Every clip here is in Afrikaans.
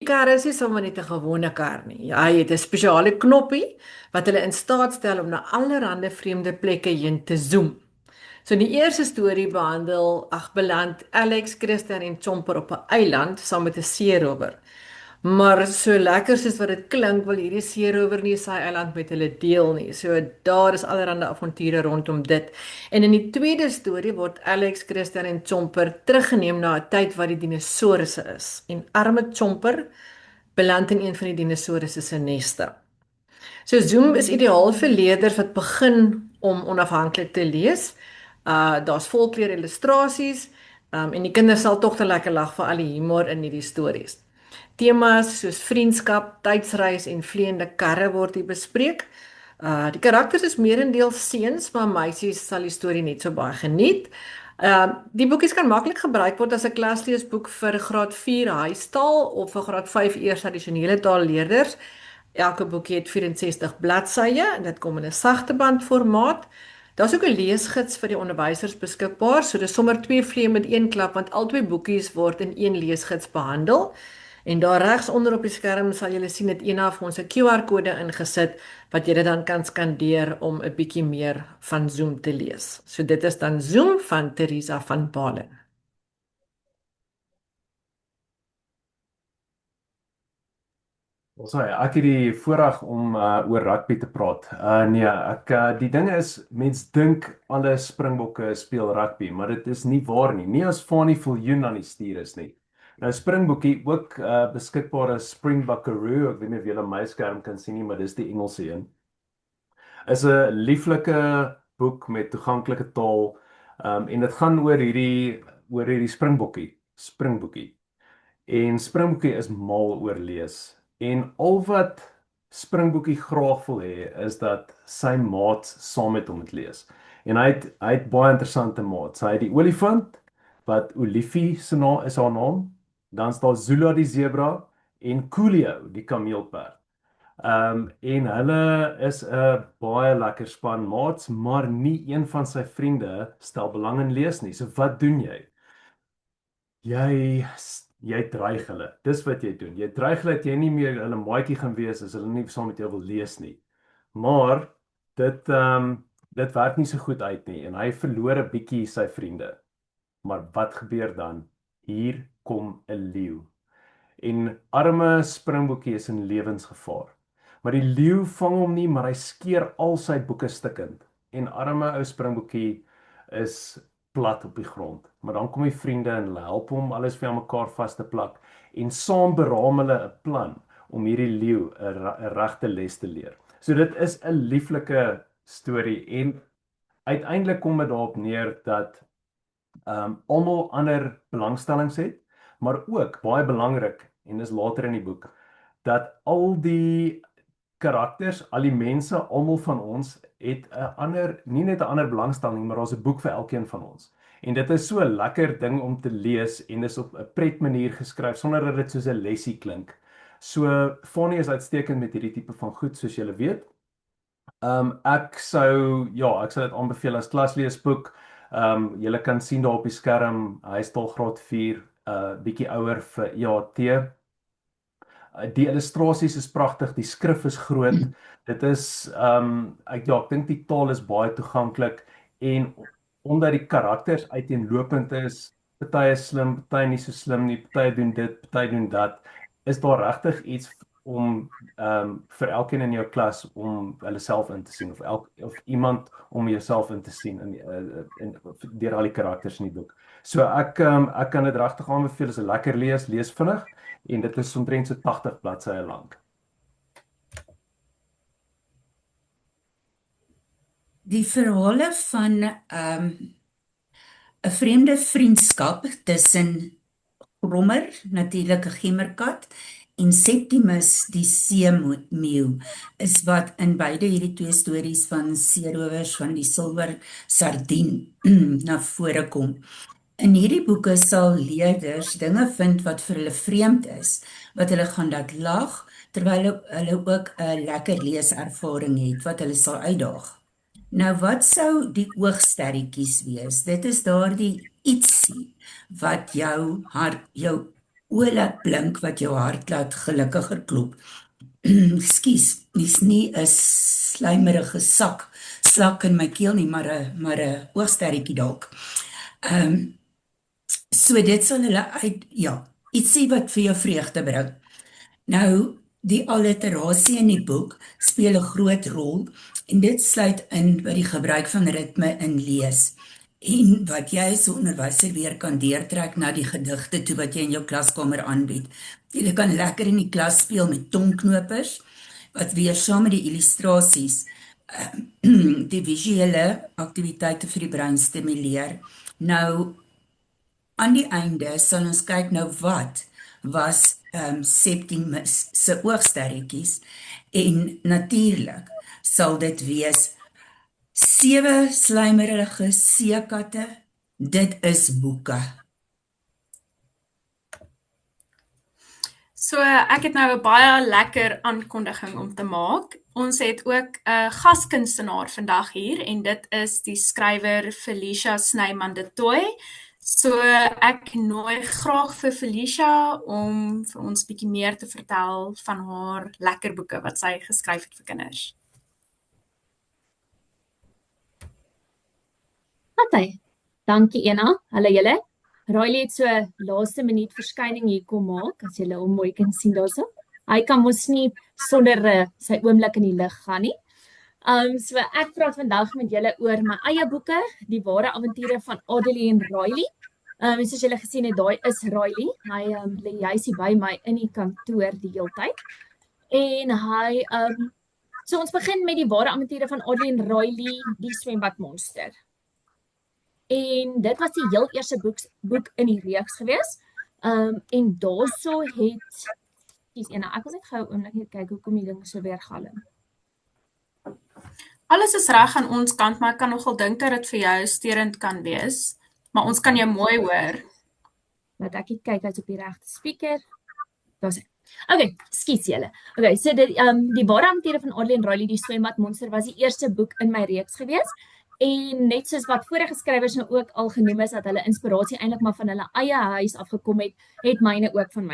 Die kar is nie sommer net 'n gewone kar nie. Ja, hy het 'n spesiale knoppie wat hulle in staat stel om na allerlei vreemde plekke heen te zoom. So in die eerste storie beland Alex, Christian en Chomper op 'n eiland saam met 'n seerower. Maar so lekker soos wat dit klink, wil hierdie seerower nie sy eiland met hulle deel nie. So daar is allerlei avonture rondom dit. En in die tweede storie word Alex, Christian en Chomper teruggeneem na 'n tyd wat die dinosourusse is. En arme Chomper beland in een van die dinosourusse se neste. So Zoom is ideaal vir leerders wat begin om onafhanklik te lees. Daar's volkleur illustrasies, en die kinders sal tog te lekker lag vir al die humor in hierdie stories. Temas soos vriendskap, tydsreis en vleiende karre word hier bespreek. Die karakters is meerendeels seuns, maar meisies sal die storie net so baie geniet. Die boekies kan maklik gebruik word as 'n klasleesboek vir graad 4 huistaal of vir graad 5 eers addisionele taalleerders. Elke boekie het 64 bladsye en dit kom in 'n sagte band formaat. Daar's ook 'n leesgids vir die onderwysers beskikbaar, so dis sommer twee vliee met een klap want albei boekies word in een leesgids behandel. En daar regs onder op die skerm sal julle sien dat een af ons 'n QR-kode ingesit wat julle dan kan skandeer om 'n bietjie meer van Zoom te lees. So dit is dan Zoom van Teresa van Palen. Sorry, ek het die voorreg om oor rugby te praat. Nee, die ding is, mens dink alle Springbokke speel rugby, maar dit is nie waar nie. Nie as Fanie Viljoen aan die stuur is nie. Nou Springbokkie ook beskikbaar as Springbuckaroo, ek weet nie of julle my skerm kan sien nie, maar dis die Engelse een. Is 'n lieflike boek met toeganklike taal, en dit gaan oor hierdie Springbokkie. En Springbokkie is mal oor lees. En al wat Springbokkie graag wil hê, is dat sy maats saam met hom moet lees. En hy het baie interessante maats. Hy het die olifant, wat Olifie is haar naam. Dan is daar Zula die zebra en Coolio die kameelperd. En hulle is 'n baie lekker span maats, maar nie een van sy vriende stel belang in lees nie. So wat doen jy? Jy jy dreig hulle. Dis wat jy doen. Jy dreig hulle dat jy nie meer hulle maatjie gaan wees as hulle nie saam met jou wil lees nie. Maar dit werk nie so goed uit nie en hy verloor 'n bietjie sy vriende. Maar wat gebeur dan? Hier kom 'n leeu. En arme Springbokkie is in lewensgevaar. Maar die leeu vang hom nie, maar hy skeer al sy boeke stukkend. En arme ou Springbokkie is plat op die grond. Maar dan kom die vriende en hulle help hom alles vir mekaar vas te plak en saam beraam hulle 'n plan om hierdie leeu 'n regte les te leer. So dit is 'n lieflike storie en uiteindelik kom dit daarop neer dat almal ander belangstellings het, maar ook baie belangrik en dis later in die boek dat al die karakters, al die mense, almal van ons het 'n ander, nie net 'n ander belangstelling, maar daar's 'n boek vir elkeen van ons. En dit is so 'n lekker ding om te lees en is op 'n pret manier geskryf sonder dat dit soos 'n lesie klink. So Fanie is uitstekend met hierdie tipe van goed soos julle weet. Ek sou dit aanbeveel as klasleesboek. Julle kan sien daar op die skerm, hy is al graad 4, bietjie ouer vir EAT. Die illustrasies is pragtig, die skrif is groot. Dit is ek dink die taal is baie toeganklik en omdat die karakters uiteenlopend is, party is slim, party nie so slim nie, party doen dit, party doen dat, is daar regtig iets om vir elkeen in jou klas om hulle self in te sien of iemand om jouself in te sien deur al die karakters in die boek. So ek kan dit regtig aanbeveel, is 'n lekker lees vinnig en dit is omtrent so 80 bladsye lank. Die verhale van 'n vreemde vriendskap tussen Grommer, natuurlik 'n gemmerkat, en Septimus die seemeeu is wat in beide hierdie twee stories van seerowers van die Silwer Sardien na vore kom. In hierdie boeke sal leerders dinge vind wat vir hulle vreemd is, wat hulle gaan laat lag, terwyl hulle ook 'n lekker leeservaring het wat hulle sal uitdaag. Nou, wat sou die oogsterretjies wees? Dit is daardie ietsie wat jou oë laat blink wat jou hart laat gelukkiger klop. Skus, dis nie 'n slijmerige slak in my keel nie, maar 'n oogsterretjie dalk. So dit sal hulle ietsie wat vir jou vreugde bring. Nou, die alliterasie in die boek speel 'n groot rol en dit sluit in by die gebruik van ritme in lees en wat jy as onderwyser weer kan deurtrek na die gedigte toe wat jy in jou klaskamer aanbied. Jy kan lekker in die klas speel met tongknopers wat weer saam met die illustrasies die visuele aktiwiteite vir die brein stimuleer. Nou, aan die einde sal ons kyk nou wat was Septimus se oogsterretjies en natuurlik sal dit wees 7 slijmerige seekatte, dit is boeke. So ek het nou 'n baie lekker aankondiging om te maak. Ons het ook 'n gaskunstenaar vandag hier en dit is die skrywer Felicia Snyman de Tooy. So ek nooi graag vir Felicia om vir ons bietjie meer te vertel van haar lekker boeke wat sy geskryf het vir kinders. Matthij, dankie Ena, hallo julle. Riley het so laaste minuut verskyning hier kom maak, as julle hom mooi kan sien daarso. Hy kan mos nie sonder sy oomblik in die lig gaan nie. So ek praat vandag met julle oor my eie boeke, die ware avonture van Adelie en Riley. En soos julle gesien het, daai is Riley. Hy lê juis hier by my in die kantoor die hele tyd. En hy so ons begin met die ware avonture van Adelie en Riley, die swembadmonster. En dit was die heel eerste boek in die reeks gewees. En daarso het ek wil net gou oomblik kyk hoekom die ding so weer galm. Alles is reg aan ons kant, maar ek kan nogal dink dat dit vir jou sterend kan wees. Maar ons kan jou mooi hoor. Laat ek kyk uit op die regte speaker. Daar's hy. Okay, skus julle. Okay, so die ware avonture van Adelie en Riley, die swembadmonster, was die eerste boek in my reeks gewees. En net soos wat vorige skrywers nou ook al genoem is, dat hulle inspirasie eintlik maar van hulle eie huis afgekom het myne ook van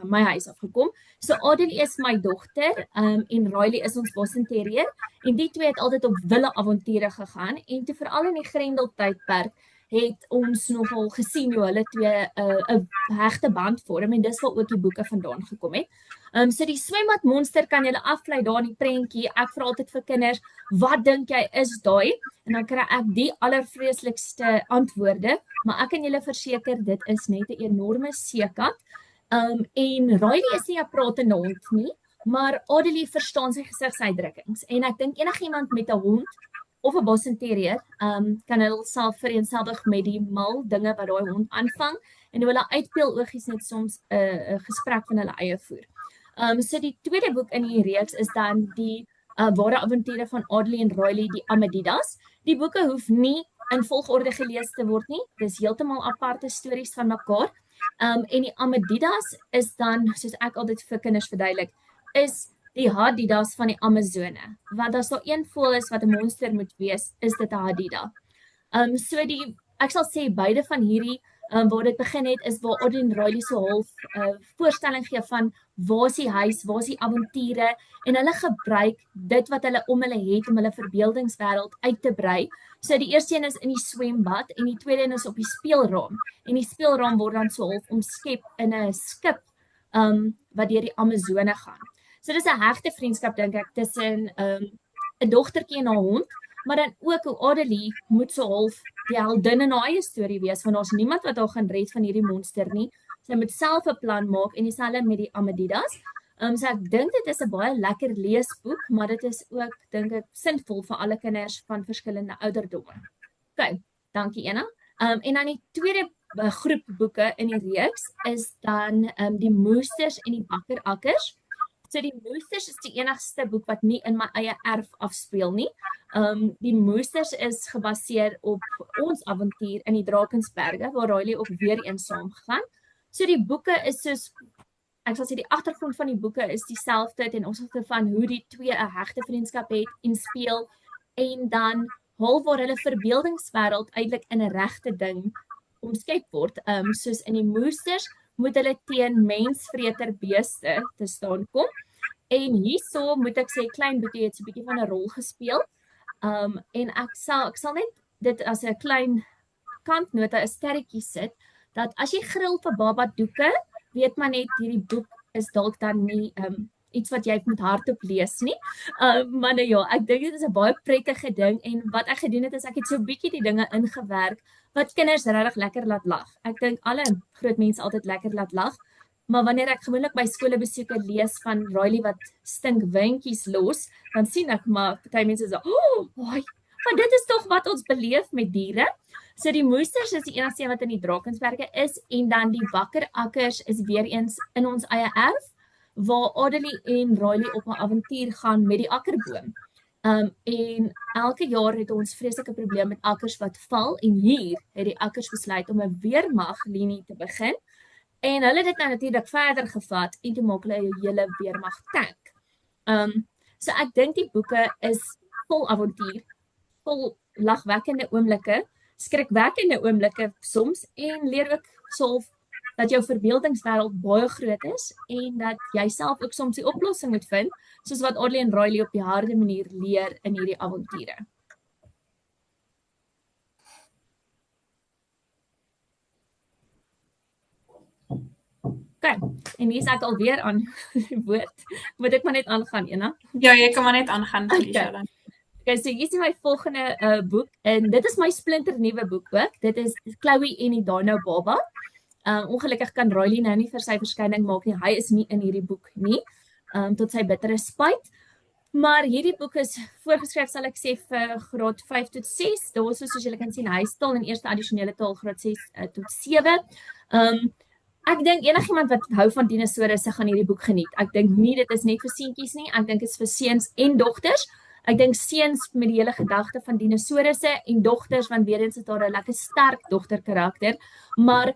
my huis afgekom. So Adelie is my dogter en Riley is ons Boston Terrier en die twee het altyd op wille avonture gegaan en toe veral in die Grendel tydperk het ons nogal gesien hoe hulle twee 'n hegte band vorm en dis waar ook die boeke vandaan gekom het. So die swembadmonster kan julle aflei daar in die prentjie. Ek vra altyd vir kinders, wat dink jy is daai? En dan kry ek die allervreeslikste antwoorde, maar ek kan julle verseker dit is net 'n enorme seekat. En Riley is nie 'n pratende hond nie, maar Adelie verstaan sy gesigsuitdrukkings en ek dink enigiemand met 'n hond of 'n Boston Terrier kan hulle self vereenselwig met die mal dinge wat daai hond aanvang en hoe hulle uitpeel oogies net soms 'n gesprek van hulle eie voer. So die tweede boek in die reeks is dan die ware avonture van Adelie en Riley, die Amadidas. Die boeke hoef nie in volgorde gelees te word nie. Dis heeltemal aparte stories van mekaar. En die Amadidas is dan, soos ek altyd vir kinders verduidelik, is die Hadidas van die Amazone. Want as daar een voël is wat 'n monster moet wees, is dit 'n Hadida. So ek sal sê beide van hierdie waar dit begin het is waar Adelie en Riley so half voorstelling gee van waar is die huis, waar is die avonture en hulle gebruik dit wat hulle om hulle het om hulle verbeeldingswêreld uit te brei. So die eerste een is in die swembad en die tweede een is op die speelraam. En die speelraam word dan so half omskep in 'n skip wat deur die Amazone gaan. So dis 'n hegte vriendskap dink ek tussen 'n dogtertjie en haar hond, maar dan ook hoe Adelie moet so half die heldin in haar eie storie wees, want daar's niemand wat haar gaan red van hierdie monster nie. Sy moet self 'n plan maak en dieselfde met die Amadidas. So ek dink dit is 'n baie lekker leesboek, maar dit is ook dink ek sinvol vir alle kinders van verskillende ouderdomme. OK, dankie Ena. En dan die tweede groep boeke in die reeks is dan die Moesters en die Bakkerakkers. So die Moesters is die enigste boek wat nie in my eie erf afspeel nie. Die Moesters is gebaseer op ons avontuur in die Drakensberge waar Riley ook weer eens saamgegaan. So die boeke is soos ek sal sê die agtergrond van die boeke is dieselfde ten opsigte van hoe die twee 'n hegte vriendskap het en speel en dan half waar hulle verbeeldingswêreld eintlik in 'n regte ding omskep word. Soos in die Moesters moet hulle teen mensvreter beeste te staan kom. En hierso moet ek sê klein Boetie het so 'n bietjie van 'n rol gespeel. En ek sal net dit as 'n klein kantnota 'n sterretjie sit dat as jy grill vir baba doeke, weet maar net hierdie boek is dalk dan nie iets wat jy moet hardop lees nie. Maar nou ja, ek dink dit is 'n baie prettige ding en wat ek gedoen het is ek het so 'n bietjie die dinge ingewerk wat kinders regtig lekker laat lag. Ek dink alle groot mense altyd lekker laat lag. Maar wanneer ek gewoonlik by skolebesoeke lees van Riley wat stinkwindjies los, dan sien ek maar party mense sê, maar dit is tog wat ons beleef met diere. So die moesters is die enigste een wat in die Drakensberge is en dan die wakkerakkers is weer eens in ons eie erf waar Adelie en Riley op 'n avontuur gaan met die akkerboom. En elke jaar het ons vreeslike probleem met akkers wat val en hier het die akkers besluit om 'n weermaglinie te begin. En hulle het dit nou natuurlik verder gevat en toe maak hulle 'n hele weermag tank. So ek dink die boeke is vol avontuur, vol lagwekkende oomblikke, skrikwekkende oomblikke soms en leer ook self dat jou verbeeldingswêreld baie groot is en dat jy self ook soms die oplossing moet vind, soos wat Adelie en Riley op die harde manier leer in hierdie avonture. Okay, en hier is ek alweer aan die woord. Moet ek maar net aangaan, Ena? Ja, jy kan maar net aangaan, Felicia dan. Okay, so hier is my volgende boek en dit is my splinternuwe boek ook. Dit is Chloe en die Dino Baba. Ongelukkig kan Riley nou nie vir sy verskyning maak nie. Hy is nie in hierdie boek nie, tot sy bittere spyt. Maar hierdie boek is voorgeskryf, sal ek sê, vir graad 5 tot 6. Daarso soos julle kan sien, hy is taal en eerste addisionele taal graad 6 tot 7. Ek dink enigiemand wat hou van dinosourusse gaan hierdie boek geniet. Ek dink nie dit is net vir seentjies nie, ek dink dit is vir seuns en dogters. Ek dink seuns met die hele gedagte van dinosourusse en dogters want weer eens het daar 'n lekker sterk dogterkarakter, maar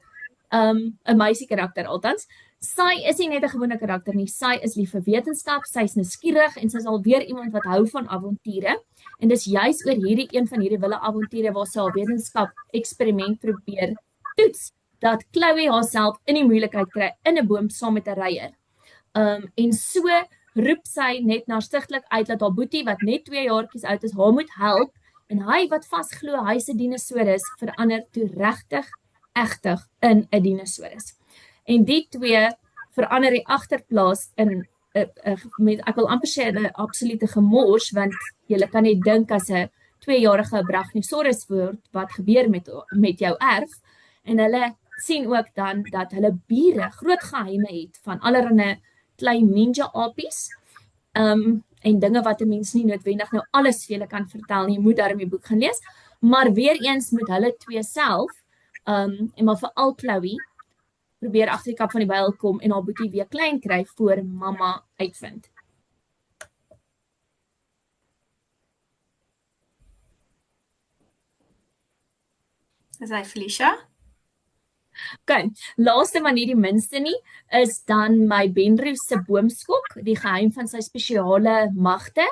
'n meisie karakter althans. Sy is nie net 'n gewone karakter nie, sy is lief vir wetenskap, sy is nuuskierig en sy is alweer iemand wat hou van avonture. En dis juis oor hierdie een van hierdie wille avonture waar sy haar wetenskap eksperiment probeer toets, dat Chloe haarself in die moeilikheid kry in 'n boom saam met 'n reier. En so roep sy net narstiglik uit dat haar boetie wat net 2 jaartjies oud is, haar moet help en hy wat vasglo hy se dinosaurus verander toe regtig egtig in 'n dinosaurus. En die twee verander die agterplaas in met ek wil amper sê 'n absolute gemors want jy kan net dink as 'n 2-jarige Brachiosaurus word wat gebeur met jou erf en hulle sien ook dan dat hulle bure groot geheime het van allerlei klein ninja apies en dinge wat 'n mens nie noodwendig nou alles vir julle kan vertel nie, jy moet daarmee die boek gaan lees, maar weer eens moet hulle twee self en maar veral Chloe probeer agter die kap van die byl kom en haar boetie weer klein kry voor mamma uitvind. Is hy Felicia? Okay, laaste maar nie die minste nie, is dan my Benru se boomskok, die geheim van sy spesiale magte.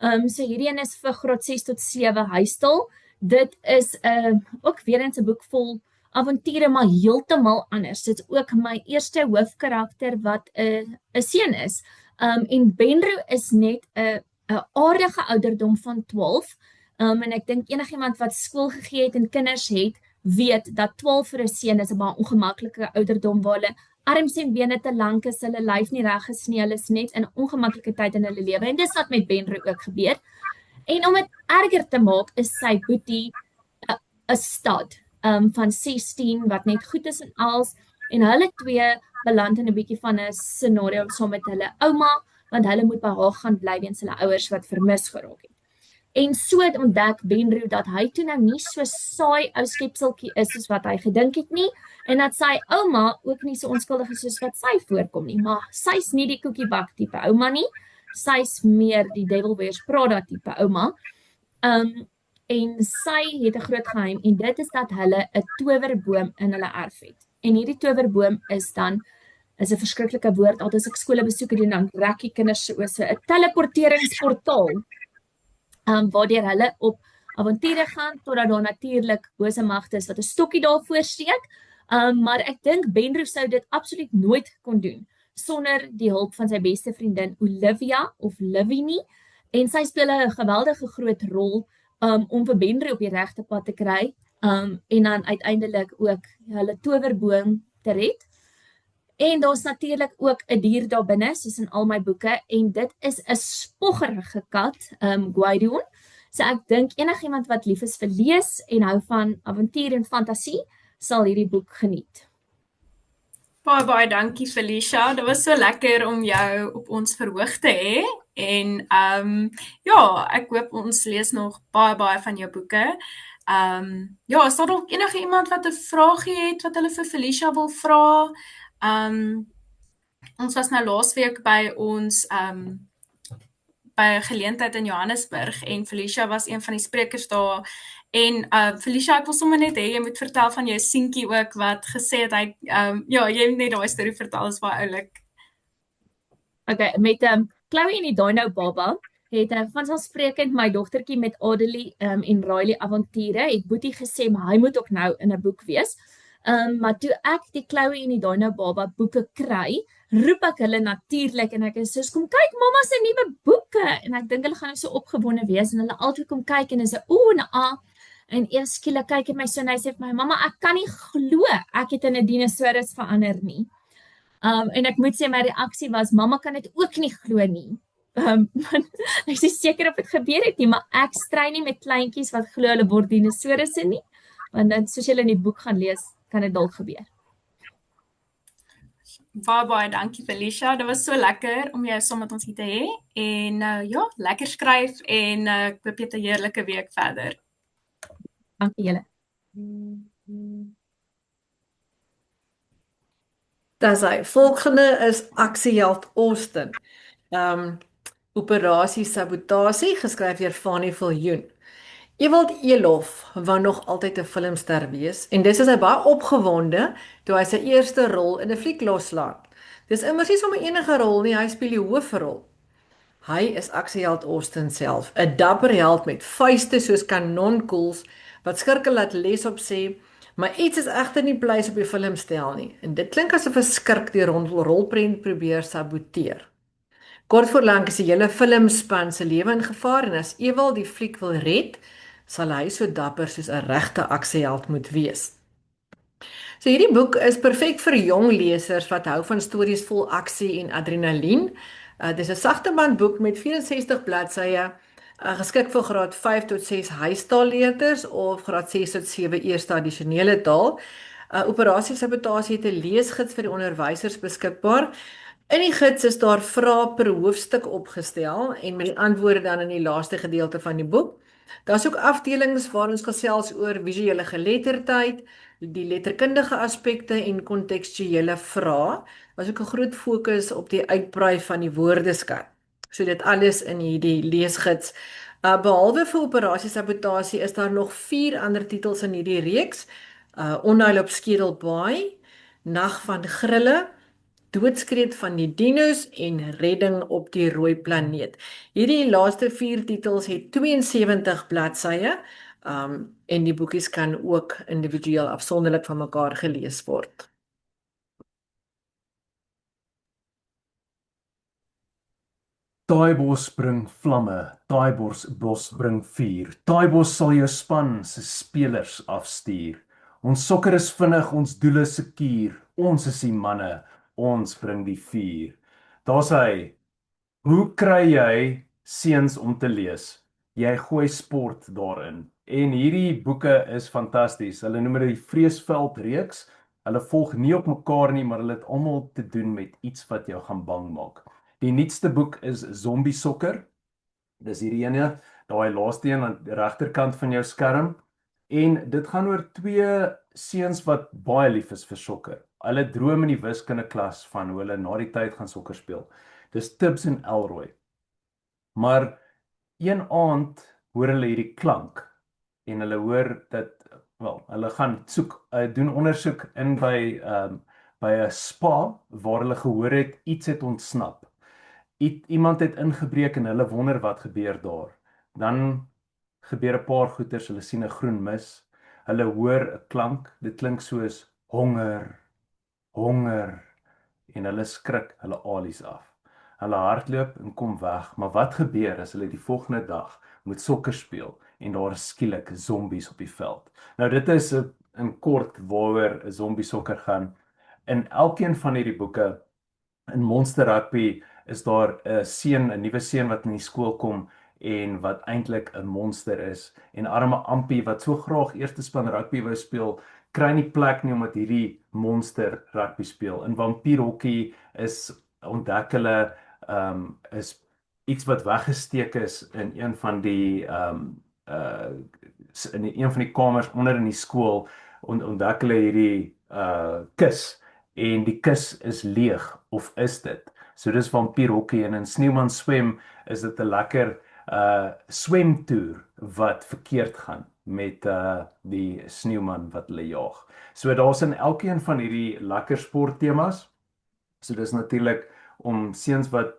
So hierdie een is vir graad 6 tot 7 huistaal. Dit is ook weer eens 'n boek vol avonture, maar heeltemal anders. Dit is ook my eerste hoofkarakter wat 'n seun is. En Benru is net 'n aardige ouderdom van 12. En ek dink enigiemand wat skool gegee het en kinders het, weet dat 12 vir 'n seun is 'n baie ongemaklike ouderdom waar hulle arms en bene te lank is, hulle lyf nie reg gesnee, hulle is net in 'n ongemaklike tyd in hulle lewe en dis wat met Benru ook gebeur. En om dit erger te maak, is sy boetie 'n stud van 16 wat net goed is in alles en hulle twee beland in 'n bietjie van 'n scenario saam met hulle ouma want hulle moet by haar gaan bly weens hulle ouers wat vermis geraak het. En so het ontdek Benru dat hy toe nou nie so saai ou skepseltjie is soos wat hy gedink het nie en dat sy ouma ook nie so onskuldig is soos wat sy voorkom nie, maar sy's nie die koekiebak tipe ouma nie, sy's meer die Devil Wears Prada tipe ouma. En sy het 'n groot geheim en dit is dat hulle 'n towerboom in hulle erf het. En hierdie towerboom is 'n verskriklike woord, altyd as ek skole besoek doen dan rekkie kinders so 'n teleporteringsportaal. Waardeur hulle op avonture gaan totdat daar natuurlik bose magte is wat 'n stokkie daarvoor steek. Maar ek dink Benro sou dit absoluut nooit kon doen sonder die hulp van sy beste vriendin Olivia of Livy nie. En sy speel 'n geweldige groot rol om vir Benro op die regte pad te kry, en dan uiteindelik ook hulle towerboom te red. En daar's natuurlik ook 'n dier daar binne, soos in al my boeke, en dit is 'n spoggerige kat, Gwydion. So ek dink enigiemand wat lief is vir lees en hou van avontuur en fantasie, sal hierdie boek geniet. Baie dankie Felicia. Dit was so lekker om jou op ons verhoog te hê. En ja, ek hoop ons lees nog baie van jou boeke. Ja, is daar dalk enige iemand wat 'n vraagie het wat hulle vir Felicia wil vra? Ons was nou laasweek by ons by 'n geleentheid in Johannesburg en Felicia was een van die sprekers daar. En Felicia, ek wil sommer net hê jy moet vertel van jou seentjie ook wat gesê het hy ja, jy moet net daai storie vertel, is baie oulik. Okay, met Chloe en die Dino Baba het vanselfsprekend my dogtertjie met Adelie en Riley avonture, het Boetie gesê maar hy moet ook nou in 'n boek wees. Maar toe ek die Chloe en die Dino Baba boeke kry, roep ek hulle natuurlik en ek is soos kom kyk mamma se nuwe boeke, en ek dink hulle gaan nou so opgewonde wees en hulle altyd kom kyk en is 'n ooh en 'n ah. En eers skielik kyk hy my so en hy sê vir my mamma, ek kan nie glo ek het in 'n dinosaurus verander nie. En ek moet sê my reaksie was mamma kan dit ook nie glo nie. Ek is seker of dit gebeur het nie, maar ek stry nie met kleintjies wat glo hulle word dinosourusse nie, want dan soos julle in die boek gaan lees, kan dit dalk gebeur. Baie dankie Felicia. Dit was so lekker om jou saam met ons hier te hê. En ja, lekker skryf en ek hoop jy het 'n heerlike week verder. Dankie julle. Dis hy. Volgende is Aksieheld Austin. Operasie Sabotasie, geskryf deur Fanny Viljoen. Ewald Elof wou nog altyd 'n filmster wees en dis is hy baie opgewonde toe hy sy eerste rol in 'n fliek loslaat. Dis immers nie sommer enige rol nie, hy speel die hoofrol. Hy is Aksieheld Austin self, 'n dapper held met vuiste soos kanonkoels wat skurke laat les op sê, maar iets is egter nie pleis op die filmstel nie. En dit klink asof 'n skurk die rolprent probeer saboteer. Kort voor lank is die hele filmspan se lewe in gevaar en as Ewald die fliek wil red, sal hy so dapper soos 'n regte aksieheld moet wees. So hierdie boek is perfek vir jong lesers wat hou van stories vol aksie en adrenalien. Dis 'n sagtebandboek met 64 bladsye, geskik vir graad 5 tot 6 huistaalleerders of graad 6 tot 7 eerste addisionele taal. Operasie Sabotasie het 'n leesgids vir die onderwysers beskikbaar. In die gids is daar vrae per hoofstuk opgestel en met die antwoorde dan in die laaste gedeelte van die boek. Daar's ook afdelings waar ons gesels oor visuele geletterdheid, die letterkundige aspekte en kontekstuele vrae. Daar's ook 'n groot fokus op die uitbrei van die woordeskat. So dit alles in hierdie leesgids. Behalwe vir Operasie Sabotasie is daar nog 4 ander titels in hierdie reeks. Onheil op Skedelbaai, Nag van Grille, Doodskreet van die Dinos en Redding op die Rooi Planeet. Hierdie laaste 4 titels het 72 bladsye, en die boekies kan ook individueel afsonderlik van mekaar gelees word. Taaibos bring vlamme, Taaibos bring vuur. Taaibos sal jou span se spelers afstuur. Ons sokker is vinnig, ons doel is sekuur. Ons is die manne, ons bring die vuur. Daar's hy. Hoe kry jy seuns om te lees? Jy gooi sport daarin. En hierdie boeke is fantasties. Hulle noem dit die Vreesveld reeks. Hulle volg nie op mekaar nie, maar hulle het almal te doen met iets wat jou gaan bang maak. Die nuutste boek is Zombie Sokker. Dis hierdie ene, daai laaste een aan die regterkant van jou skerm. En dit gaan oor 2 seuns wat baie lief is vir sokker. Hulle droom in die wiskundeklas van hoe hulle na die tyd gaan sokker speel. Dis Tibbs en Elroy. Maar een aand hoor hulle hierdie klank en hulle hoor dat, hulle gaan doen ondersoek in by 'n spa waar hulle gehoor het iets het ontsnap. Iemand het ingebreek en hulle wonder wat gebeur daar. Dan gebeur 'n paar goeters, hulle sien 'n groen mis, hulle hoor 'n klank, dit klink soos honger, honger en hulle skrik hulle alies af. Hulle hardloop en kom weg, maar wat gebeur as hulle die volgende dag moet sokker speel en daar is skielik zombies op die veld? Nou dit is in kort waaroor 'n zombie sokker gaan. In elkeen van hierdie boeke in Monster Rugby is daar 'n nuwe seun wat in die skool kom en wat eintlik 'n monster is. En arme Ampie wat so graag eerste span rugby wou speel, kry nie plek nie omdat hierdie monster rugby speel. In vampierhokkie is ontdek hulle is iets wat weggesteek is in een van die in een van die kamers onder in die skool ontdek hulle hierdie kus en die kus is leeg of is dit? So dis vampierhokkie en in Sneeuman swem is dit 'n lekker swemtoer wat verkeerd gaan met die sneeuman wat hulle jaag. So daar's in elkeen van hierdie lekker sporttemas. So dis natuurlik om seuns wat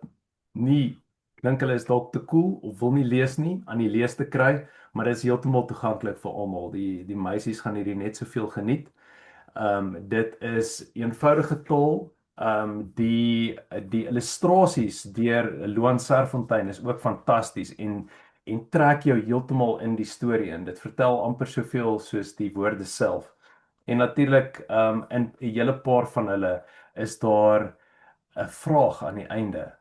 nie dink hulle is dalk te cool of wil nie lees nie aan die lees te kry, maar dit is heeltemal toeganklik vir almal. Die meisies gaan hierdie net soveel geniet. Dit is eenvoudige taal. Die illustrasies deur Loan Serfontein is ook fantasties en trek jou heeltemal in die storie in. Dit vertel amper soveel soos die woorde self. En natuurlik in 'n hele paar van hulle is daar 'n vraag aan die einde.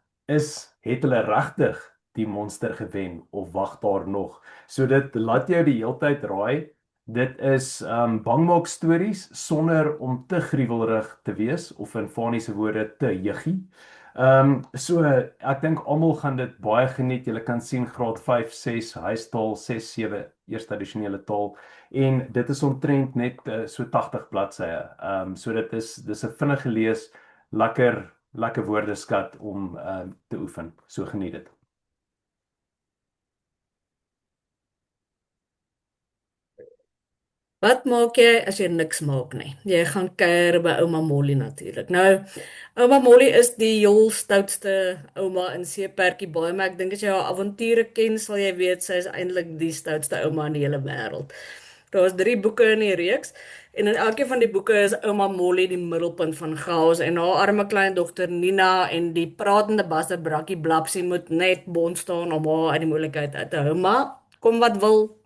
Het hulle regtig die monster gewen of wag daar nog? So dit laat jou die heeltyd raai. Dit is bangmaak stories sonder om te gruwelrig te wees of in Fanie se woorde te juggie. So ek dink almal gaan dit baie geniet. Jy kan sien graad 5, 6, huistaal 6, 7, eerste addisionele taal en dit is omtrent net so 80 bladsye. So dis 'n vinnige lees, lekker woordeskat om te oefen. So geniet dit. Wat maak jy as jy niks maak nie? Jy gaan kuier by ouma Molly natuurlik. Nou, ouma Molly is die heel stoutste ouma in Seeperkie Baai, maar ek dink as jy haar avonture ken, sal jy weet sy is eintlik die stoutste ouma in die hele wêreld. Daar's 3 boeke in die reeks en in elkeen van die boeke is ouma Molly die middelpunt van chaos en haar arme klein dogter Nina en die pratende baster Brakkie Blapsie moet net bond staan om haar uit die moeilikheid uit te hou. Maar kom wat wil,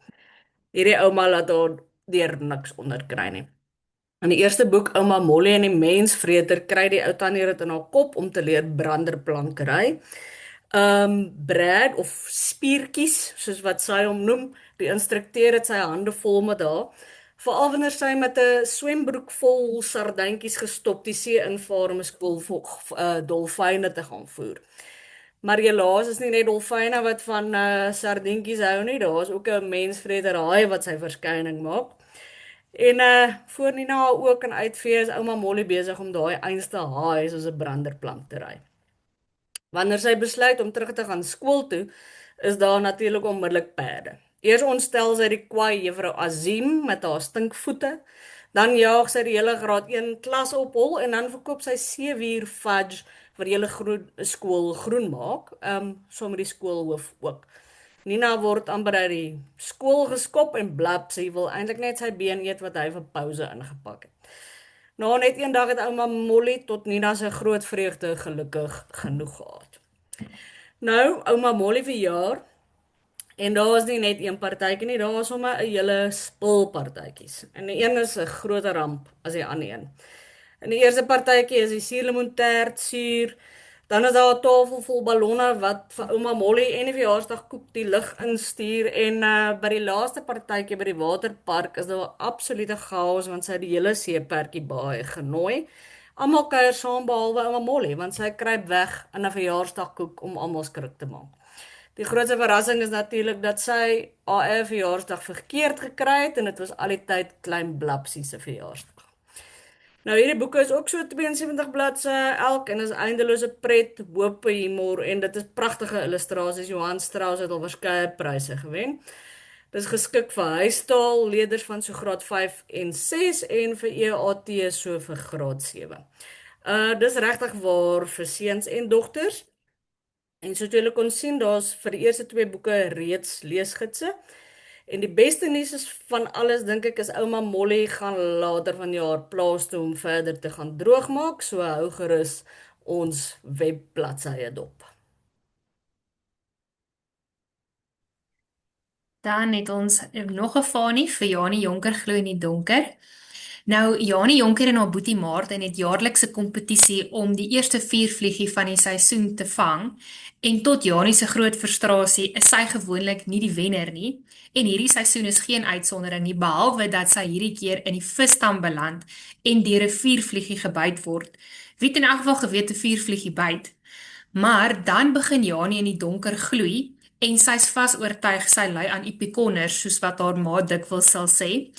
hierdie ouma laat haar deur niks onderkry nie. In die eerste boek, Ouma Molly en die mensvreter, kry die ou tannie dit in haar kop om te leer branderplankery. Brad of spiertjies, soos wat sy hom noem, die instrukteur het sy hande vol met haar, veral wanneer sy met 'n swembroek vol sardyntjies gestop die see invaar om 'n skool dolfyne te gaan voer. Maar helaas is nie net dolfyne wat van sardientjies hou nie, daar is ook 'n mensvreter haai wat sy verskyning maak. En voor Nina haar oë kan uitvee, is ouma Molly besig om daai einste haai soos 'n branderplank te ry. Wanneer sy besluit om terug te gaan skool toe, is daar natuurlik onmiddellik perde. Eers ontstel sy die kwaai juffrou Azim met haar stinkvoete, dan jaag sy die hele graad 1 klas op hol en dan verkoop sy 7 fudge vir die hele skool groen maak, saam met die skoolhoof ook. Nina word amper uit die skool geskop en blap, sy wil eintlik net sy been eet wat hy vir pouse ingepak het. Nou net een dag het ouma Molly tot Nina se groot vreugde gelukkig genoeg gehad. Nou, ouma Molly verjaar en daar is nie net een partytjie nie, daar is sommer 'n hele spul partytjies. En die een is 'n groter ramp as die ander een. In die eerste partytjie is die suurlemoentert suur, dan is daar 'n tafel vol ballonne wat vir ouma Molly en die verjaarsdagkoek die lug instuur en by die laaste partytjie by die waterpark is daar absolute chaos want sy het die hele Seeperkie Baai genooi. Almal kuier saam behalwe ouma Molly want sy kruip weg in 'n verjaarsdagkoek om almal skrik te maak. Die grootste verrassing is natuurlik dat sy haar eie verjaarsdag verkeerd gekry het en dit was al die tyd klein Blapsie se verjaarsdag. Nou hierdie boeke is ook so 72 bladsye elk en is eindelose pret, hoop, humor en dit is pragtige illustrasies. Johan Strauss het al verskeie pryse gewen. Dit is geskik vir huistaal, leerders van so graad 5 en 6 en vir EAT so vir graad 7. Dis regtig waar vir seuns en dogters. En soos julle kon sien, daar's vir die eerste 2 boeke reeds leesgidse. En die beste nuus is van alles dink ek is ouma Molly gaan later vanjaar plaas toe om verder te gaan droogmaak, so hou gerus ons webbladsye dop. Dan het ons nog 'n fanie vir Janie Jonker glo in die donker. Nou Janie Jonker en haar boetie Maarten het jaarlikse kompetisie om die eerste vuurvliegie van die seisoen te vang. En tot Janie se groot frustrasie is sy gewoonlik nie die wenner nie. En hierdie seisoen is geen uitsondering nie, behalwe dat sy hierdie keer in die visdam beland en deur 'n vuurvliegie gebyt word. Wie het in elk geval geweet 'n vuurvliegie byt? Maar dan begin Janie in die donker gloei en sy's vas oortuig sy ly aan epikonders, soos wat haar ma dikwels sal sê.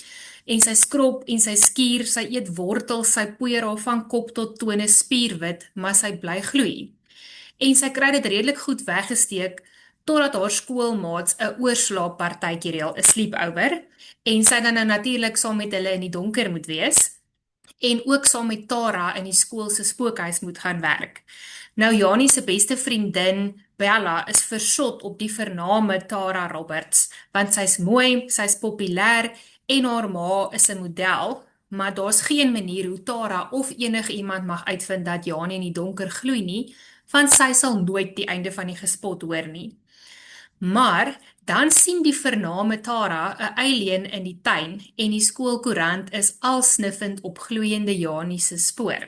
En sy skrop en sy skuur, sy eet wortels, sy poeier haar van kop tot tone spierwit, maar sy bly gloei. En sy kry dit redelik goed weggesteek totdat haar skoolmaats 'n oorslaappartytjie reël, 'n sleepover, en sy dan nou natuurlik saam met hulle in die donker moet wees en ook saam met Tara in die skool se spookhuis moet gaan werk. Nou Janie se beste vriendin Bella is versot op die vername Tara Roberts, want sy's mooi, sy's populêr en haar ma is 'n model, maar daar's geen manier hoe Tara of enige iemand mag uitvind dat Janie in die donker gloei nie, want sy sal nooit die einde van die gespot hoor nie. Maar dan sien die vername Tara 'n alien in die tuin en die skoolkoerant is alsniffend op gloeiende Janie se spoor.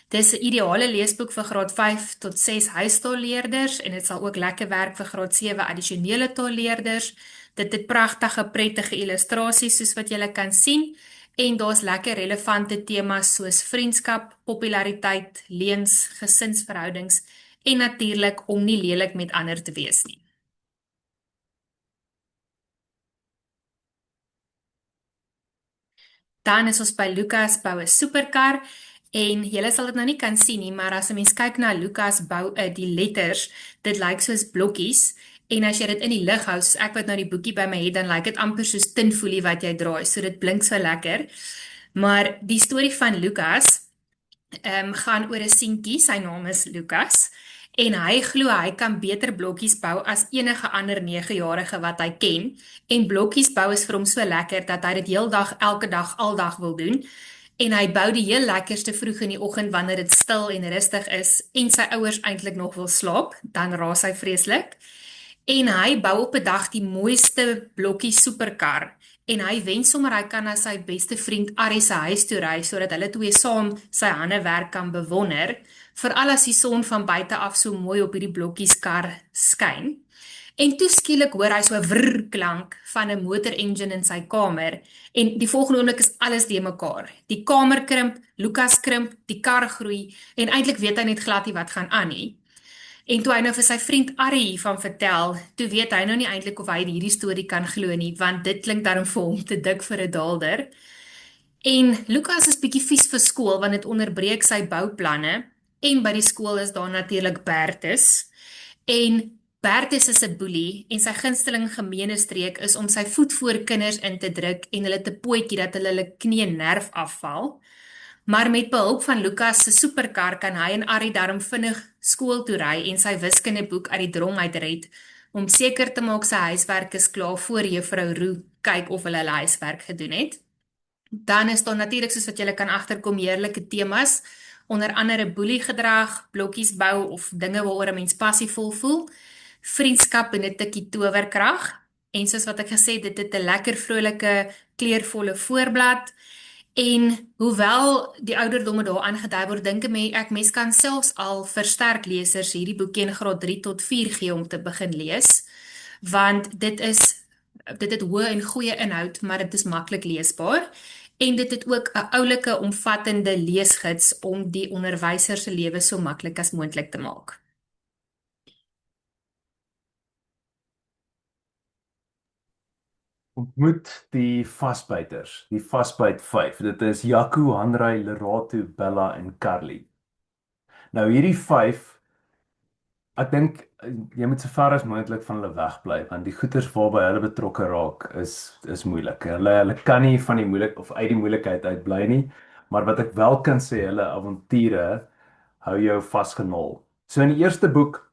Dis 'n ideale leesboek vir graad 5 tot 6 huistaalleerders en dit sal ook lekker werk vir graad 7 addisionele taalleerders. Dit het pragtige, prettige illustrasies soos wat jy kan sien en daar's lekker relevante temas soos vriendskap, populariteit, leuns, gesinsverhoudings en natuurlik om nie lelik met ander te wees nie. Dan is ons by Lukas bou 'n superkar en julle sal dit nou nie kan sien nie, maar as 'n mens kyk na Lukas bou die letters, dit lyk soos blokkies en as jy dit in die lig hou, soos ek wat nou die boekie by my het, dan lyk dit amper soos tinfolie wat jy draai, so dit blink so lekker. Maar die storie van Lukas gaan oor 'n seentjie, sy naam is Lukas. En hy glo hy kan beter blokkies bou as enige ander 9-jarige wat hy ken. En blokkies bou is vir hom so lekker dat hy dit heeldag, elke dag, aldag wil doen. En hy bou die heel lekkerste vroeg in die oggend wanneer dit stil en rustig is en sy ouers eintlik nog wil slaap, dan raas hy vreeslik. En hy bou op 'n dag die mooiste blokkie superkar. En hy wens sommer hy kan na sy beste vriend Arie se huis toe ry sodat hulle twee saam sy handewerk kan bewonder, veral as die son van buite af so mooi op hierdie blokkieskar skyn. En toe skielik hoor hy so 'n vrr klank van 'n motorengine in sy kamer en die volgende oomblik is alles de mekaar. Die kamer krimp, Lukas krimp, die kar groei en eintlik weet hy net glad nie wat gaan aan nie. En toe hy nou vir sy vriend Arie hiervan vertel, toe weet hy nou nie eintlik of hy hierdie storie kan glo nie, want dit klink daarom vir hom te dik vir 'n daalder. En Lukas is bietjie vies vir skool want dit onderbreek sy bouplanne en by die skool is daar natuurlik Bertus. En Bertus is 'n boelie en sy gunsteling gemeene streek is om sy voet voor kinders in te druk en hulle te pootjie dat hulle knie nerf afval. Maar met behulp van Lukas se superkar kan hy en Arie daarom vinnig skool toe ry en sy wiskundeboek uit die drong uitred om seker te maak sy huiswerk is klaar voor juffrou Roo kyk of hulle huiswerk gedoen het. Dan is daar natuurlik soos wat julle kan agterkom heerlike temas, onder andere boeliegedrag, blokkies bou of dinge waaroor 'n mens passievol voel, vriendskap en 'n tikkie towerkrag. En soos wat ek gesê het, dit het 'n lekker vrolike, kleurvolle voorblad. En hoewel die ouderdomme daar aangedui word, dink ek mens kan selfs al vir sterk lesers hierdie boekie in graad 3 tot 4 gee om te begin lees, want dit het hoë en goeie inhoud, maar dit is maklik leesbaar. En dit het ook 'n oulike, omvattende leesgids om die onderwyser se lewe so maklik as moontlik te maak. Ontmoet die vasbyters, die vasbyt 5. Dit is Jaco, Hanrey, Lerato, Bella en Carly. Nou hierdie 5, ek dink jy moet so ver as moontlik van hulle wegbly want die goeters waarby hulle betrokke raak is moeilik. Hulle kan nie van die moeilik of uit die moeilikheid uitbly nie, maar wat ek wel kan sê, hulle avonture hou jou vasgenol. So in die eerste boek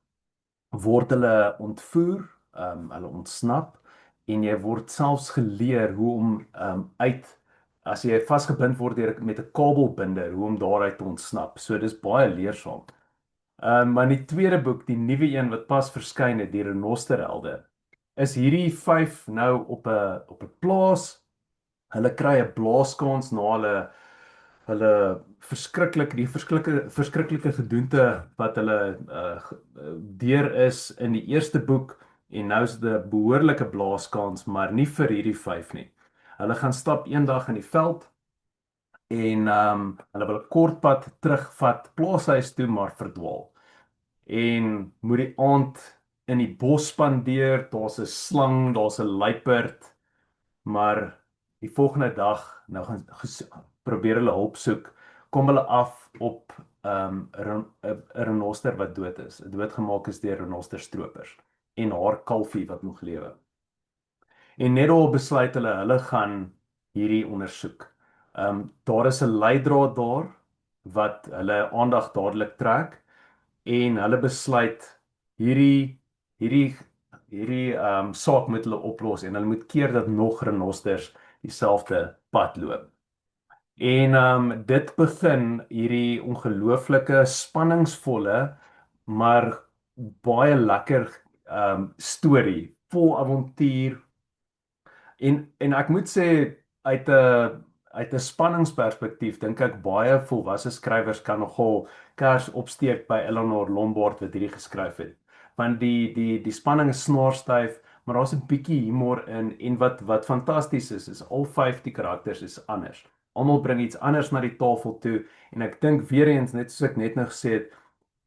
word hulle ontvoer, hulle ontsnap en jy word selfs geleer hoe om as jy vasgebind word met 'n kabelbinder, hoe om daaruit te ontsnap. So dis baie leersaam. Maar in die tweede boek, die nuwe een wat pas verskyn het, die Renosterhelde, is hierdie 5 nou op 'n plaas. Hulle kry 'n blaaskans na hulle verskriklike gedoente wat hulle deur is in die eerste boek, en nou is dit 'n behoorlike blaaskans, maar nie vir hierdie 5 nie. Hulle gaan stap eendag in die veld en hulle wil 'n kort pad terugvat plaashuis toe, maar verdwaal. En moet die aand in die bos spandeer, daar's 'n slang, daar's 'n luiperd, maar die volgende dag, nou gaan probeer hulle hulp soek, kom hulle af op 'n renoster wat dood is. Doodgemaak is deur renosterstropers en haar kalfie wat nog lewe. En net al besluit hulle gaan hierdie ondersoek. Daar is 'n leidraad daar wat hulle aandag dadelik trek, en hulle besluit hierdie saak moet hulle oplos, en hulle moet keer dat nog renosters dieselfde pad loop. En dit begin hierdie ongelooflike spanningsvolle, maar baie lekker storie, vol avontuur. En ek moet sê, uit 'n spanningsperspektief dink ek baie volwasse skrywers kan nogal kers opsteek by Eleanor Lombard wat hierdie geskryf het. Want die spanning is snaarstyf, maar daar's 'n bietjie humor in, en wat fantasties is al 5 die karakters is anders. Almal bring iets anders na die tafel toe, en ek dink weer eens, net soos ek net nou gesê het,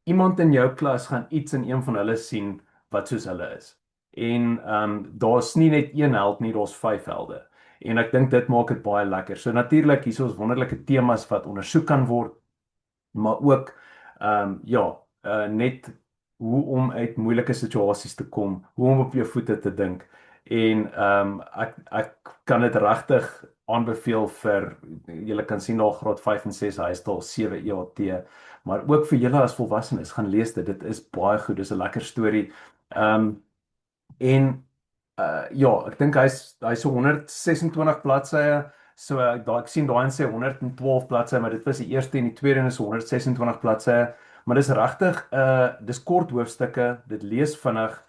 iemand in jou klas gaan iets in een van hulle sien wat soos hulle is. En daar's nie net een held nie, daar's 5 helde. En ek dink dit maak dit baie lekker. So natuurlik, hier is wonderlike temas wat ondersoek kan word, maar ook net hoe om uit moeilike situasies te kom, hoe om op jou voete te dink. En ek kan dit regtig aanbeveel vir, julle kan sien daar graad 5 en 6, hy is daar 7 EAT, maar ook vir julle as volwassenes, gaan lees dit, dit is baie goed, dit is 'n lekker storie. Ek dink hy's so 126 bladsye, so ek sien daai en sê 112 bladsye, maar dit was die eerste, en die tweede is 126 bladsye, maar dis regtig, dis kort hoofstukke, dit lees vinnig,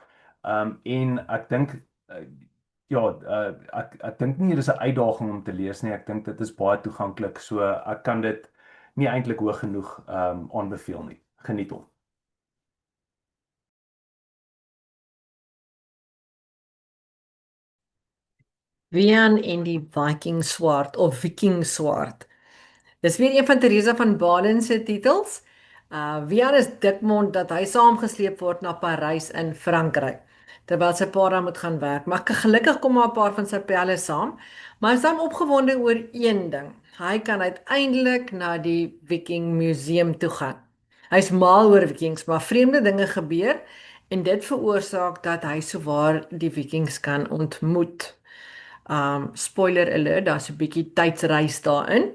en ek dink, ek dink nie dis 'n uitdaging om te lees nie, ek dink dit is baie toeganklik, so ek kan dit nie eintlik hoog genoeg aanbeveel nie. Geniet hom. Wian en die Viking Sword of Viking Sword. Dis weer een van Teresa van Baden se titels. Wian is dikmond dat hy saamgesleep word na Parys in Frankryk, terwyl sy pa daar moet gaan werk. Maar gelukkig kom maar 'n paar van sy pelle saam, maar hy is dan opgewonde oor een ding. Hy kan uiteindelik na die Viking Museum toe gaan. Hy's mal oor Vikings, maar vreemde dinge gebeur, en dit veroorsaak dat hy sowaar die Vikings kan ontmoet. Spoiler alert, daar's 'n bietjie tydsreis daarin.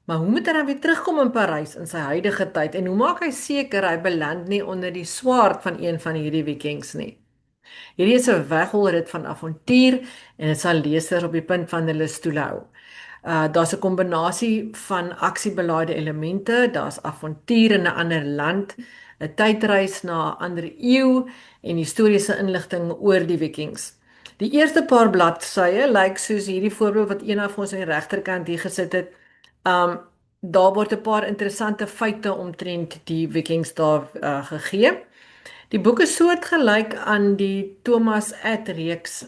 Maar hoe moet hy dan weer terugkom in Parys in sy huidige tyd, en hoe maak hy seker hy beland nie onder die swaard van een van hierdie Vikings nie? Hierdie is 'n wegholrit van avontuur, en dit sal lesers op die punt van hulle stoele hou. Daar's 'n kombinasie van aksiebelaaide elemente, daar's avontuur in 'n ander land, 'n tydreis na 'n ander eeu, en historiese inligting oor die Vikings. Die eerste paar bladsye lyk soos hierdie voorbeeld wat een van ons aan die regterkant hier gesit het. Daar word 'n paar interessante feite omtrent die Vikings daar gegee. Die boek is soortgelyk aan die Thomas At reeks,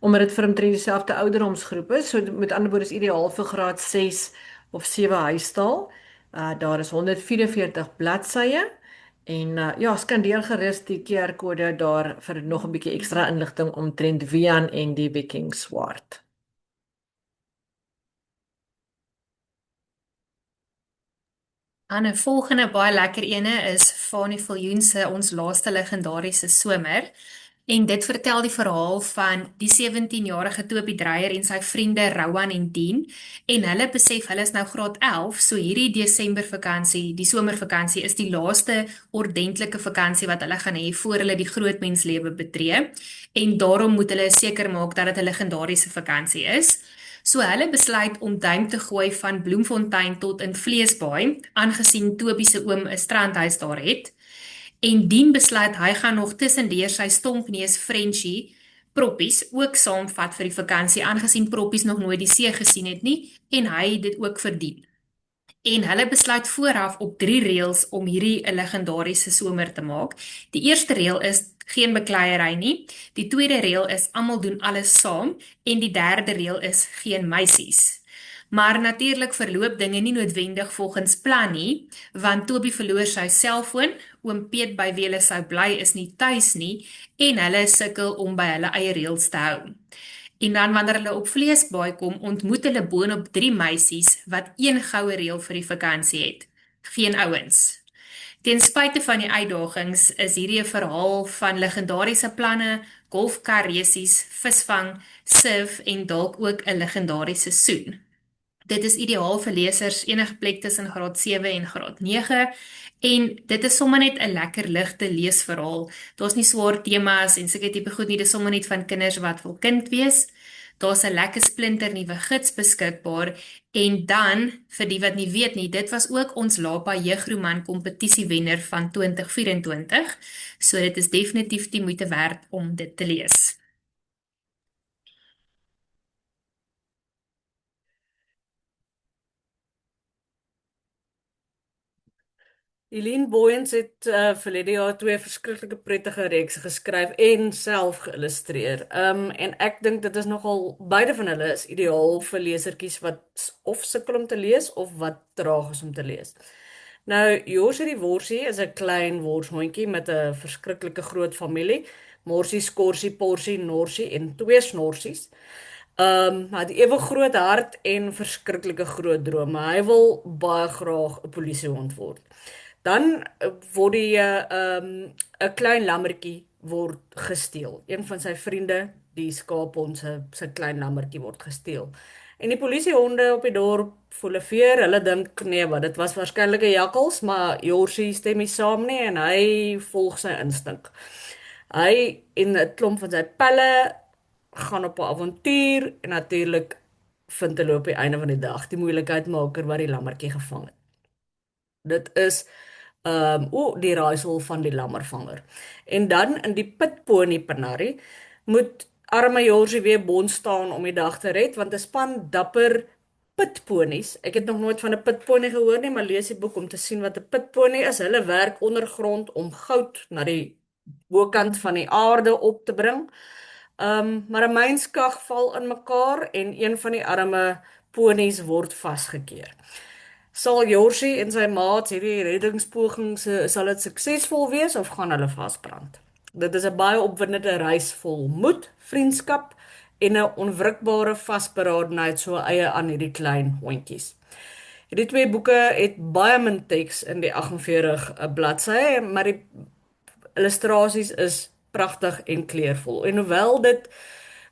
omdat dit vir omtrent dieselfde ouderdomsgroep is. So met ander woorde is ideaal vir graad 6 of 7 huistaal. Daar is 144 bladsye. En skandeer gerus die QR-kode daar vir nog 'n bietjie ekstra inligting omtrent Wian en die Viking Sword. Dan 'n volgende baie lekker ene is Fanny Viljoen se Ons Laaste Legendariese Somer. En dit vertel die verhaal van die 17-jarige Toby Dreyer en sy vriende Rowan en Dean. En hulle besef hulle is nou graad 11, so hierdie Desembervakansie, die somervakansie, is die laaste ordentlike vakansie wat hulle gaan hê voor hulle die grootmenslewe betree. En daarom moet hulle seker maak dat dit 'n legendariese vakansie is. So hulle besluit om duim te gooi van Bloemfontein tot in Vleesbaai, aangesien Toby se oom 'n strandhuis daar het. En Dean besluit hy gaan nog tussendeur sy stompneus Frenchie Proppies ook saamvat vir die vakansie, aangesien Proppies nog nooit die see gesien het nie en hy dit ook verdien. En hulle besluit vooraf op 3 reëls om hierdie 'n legendariese somer te maak. Die eerste reël is geen bekleierery nie. Die tweede reël is almal doen alles saam en die derde reël is geen meisies. Maar natuurlik verloop dinge nie noodwendig volgens plan nie, want Toby verloor sy selfoon, oom Piet by wie hulle sou bly is nie tuis nie en hulle sukkel om by hulle eie reëls te hou. En dan wanneer hulle op Vleesbaai kom, ontmoet hulle boonop 3 meisies wat een goue reël vir die vakansie het. Geen ouens. Ten spyte van die uitdagings is hierdie 'n verhaal van legendariese planne, golfkarresies, visvang, surf en dalk ook 'n legendariese soen. Dit is ideaal vir lesers enige plek tussen graad 7 en graad 9 en dit is sommer net 'n lekker ligte leesverhaal. Daar's nie swaar temas en sulke tipe goed nie, dis sommer net van kinders wat wil kind wees. Daar's 'n lekker splinternuwe gids beskikbaar en dan, vir die wat nie weet nie, dit was ook ons Lapa jeugroman kompetisiewenner van 2024, so dit is definitief die moeite werd om dit te lees. Eileen Booyens het verlede jaar 2 verskriklike prettige reekse geskryf en self geïllustreer. En ek dink dit is nogal, beide van hulle is ideaal vir lesertjies wat of sukkel om te lees of wat traag is om te lees. Nou, Josie die worsie is 'n klein worshondjie met 'n verskriklike groot familie. Morsie, Skorsie, Porsie, Norsie en 2 snorsies. Hy het 'n ewe groot hart en verskriklike groot drome. Hy wil baie graag 'n polisiehond word. Dan word die 'n klein lammertjie word gesteel. Een van sy vriende, die skaaphond se klein lammertjie word gesteel. En die polisiehonde op die dorp voel veer, hulle dink nee, wat dit was waarskynlik 'n jakkals, maar Jorsie stem nie saam nie en hy volg sy instink. Hy en 'n klomp van sy pelle gaan op 'n avontuur en natuurlik vind hulle op die einde van die dag die moeilikheidmaker wat die lammertjie gevang het. Dit is die raaisel van die lammervanger. En dan in die pitpony penarie moet arme Jorsie weer bond staan om die dag te red, want 'n span dapper pitponies, ek het nog nooit van 'n pitpony gehoor nie, maar lees die boek om te sien wat 'n pitpony is. Hulle werk ondergrond om goud na die bokant van die aarde op te bring. Maar 'n mynskag val in mekaar en een van die arme ponies word vasgekeer. Sal Jorsie en sy maats hierdie reddingspogings, sal dit suksesvol wees of gaan hulle vasbrand? Dit is 'n baie opwindende reis vol moed, vriendskap en 'n onwrikbare vasberadenheid so eie aan hierdie klein hondjies. Hierdie 2 boeke het baie min teks in die 48 bladsye, maar die illustrasies is pragtig en kleurvol. En hoewel dit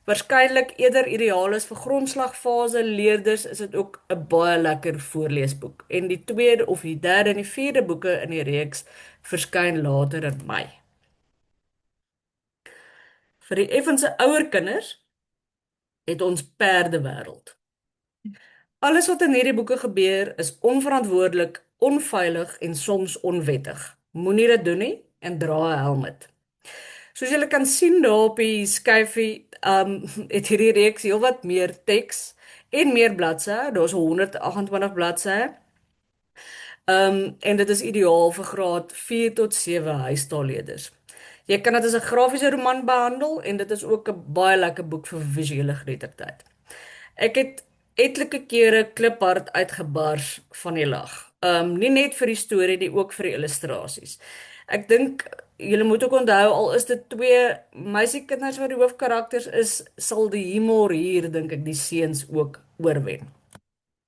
waarskynlik eerder ideaal is vir grondslagfase leerders, is dit ook 'n baie lekker voorleesboek. En die 2de of die 3de en die 4de boeke in die reeks verskyn later in Mei. Vir die effense ouer kinders het ons Perdewêreld. Alles wat in hierdie boeke gebeur is onverantwoordelik, onveilig en soms onwettig. Moenie dit doen nie en dra 'n helmet. Soos julle kan sien daar op die skyfie, het hierdie reeks heelwat meer teks en meer bladsye. Daar's 128 bladsye. En dit is ideaal vir graad 4 tot 7 huistaalleerders. Jy kan dit as 'n grafiese roman behandel en dit is ook 'n baie lekker boek vir visuele geletterdheid. Ek het etlike kere kliphard uitgebars van die lag. Nie net vir die storie nie, ook vir die illustrasies. Ek dink julle moet ook onthou, al is dit 2 meisiekinders wat die hoofkarakters is, sal die humor hier, dink ek, die seuns ook oorwen.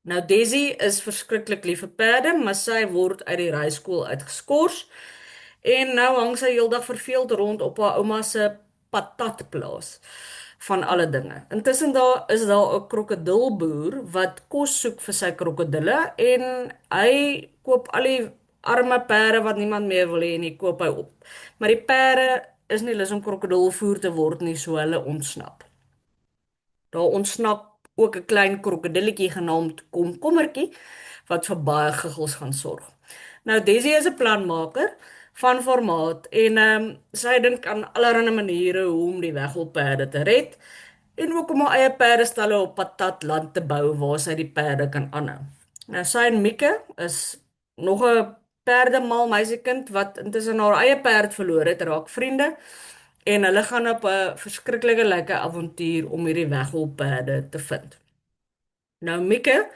Nou, Desi is verskriklik lief vir perde, maar sy word uit die reiskool uitgeskort en nou hang sy heeldag verveeld rond op haar ouma se patatplaas van alle dinge. Intussen is daar 'n krokodilboer wat kos soek vir sy krokodille en hy koop al die arme perde wat niemand meer wil hê en die koop hy op. Maar die perde is nie lus om krokodilvoer te word nie, so hulle ontsnap. Daar ontsnap ook 'n klein krokodilletjie genaamd Komkommertjie wat vir baie guggels gaan sorg. Nou Daisy is 'n planmaker van formaat en sy dink aan allerlei maniere hoe om die wegholperde te red en ook om haar eie perdestalle op patatland te bou waar sy die perde kan aanhou. Nou sy en Mieke is nog 'n perdemal meisiekind wat intussen haar eie perd verloor het, raak vriende en hulle gaan op 'n verskriklike lekker avontuur om hierdie wegholperde te vind. Nou Mieke,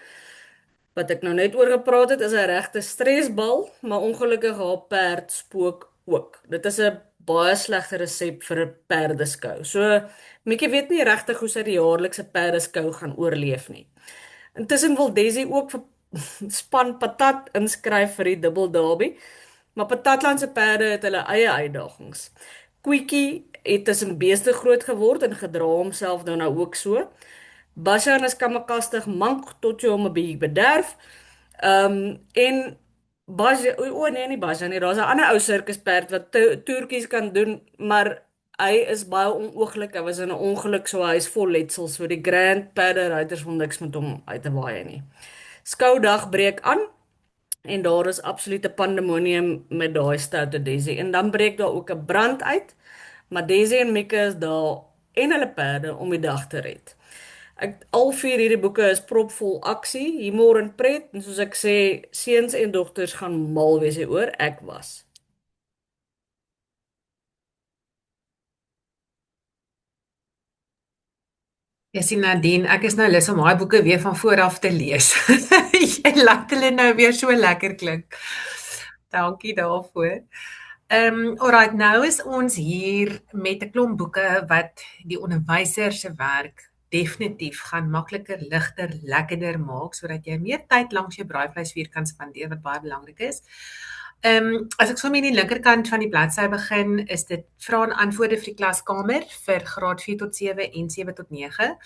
wat ek nou net oor gepraat het, is 'n regte stresbal, maar ongelukkig haar perd spook ook. Dit is 'n baie slegte resep vir 'n perdeskou. So Mieke weet nie regtig hoe sy die jaarlikse perdeskou gaan oorleef nie. Intussen wil Daisy ook vir span patat inskryf vir die dubbel derby, maar Patatland se perde het hulle eie uitdagings. Kwietjie het tussen beeste groot geword en gedra homself nou ook so. Bashan is kamakastig mank tot jy hom 'n bietjie bederf. En Bashan, nee nie Bashan nie, daar's 'n ander ou sirkusperd wat toertjies kan doen, maar hy is baie onooglik. Hy was in 'n ongeluk, so hy is vol letsels, so die Grand Perderuiters wil niks met hom uit te waai nie. Skoudag breek aan en daar is absolute pandemonium met daai stoute Daisy. En dan breek daar ook 'n brand uit, maar Daisy en Mieke is daar en hulle perde om die dag te red. Al 4 hierdie boeke is propvol aksie, humor en pret, en soos ek sê, seuns en dogters gaan mal wees hieroor, ek was. Ja, sien Nadine, ek is nou lus om daai boeke weer van voor af te lees. Jy laat hulle nou weer so lekker klink. Dankie daarvoor. Alright, nou is ons hier met 'n klomp boeke wat die onderwyser se werk definitief gaan makliker, ligter, lekkerder maak sodat jy meer tyd langs jou braaivleisvuur kan spandeer wat baie belangrik is. As ek sommer aan die linkerkant van die bladsy begin, is dit vrae en antwoorde vir die klaskamer vir graad 4 tot 7 en 7 tot 9.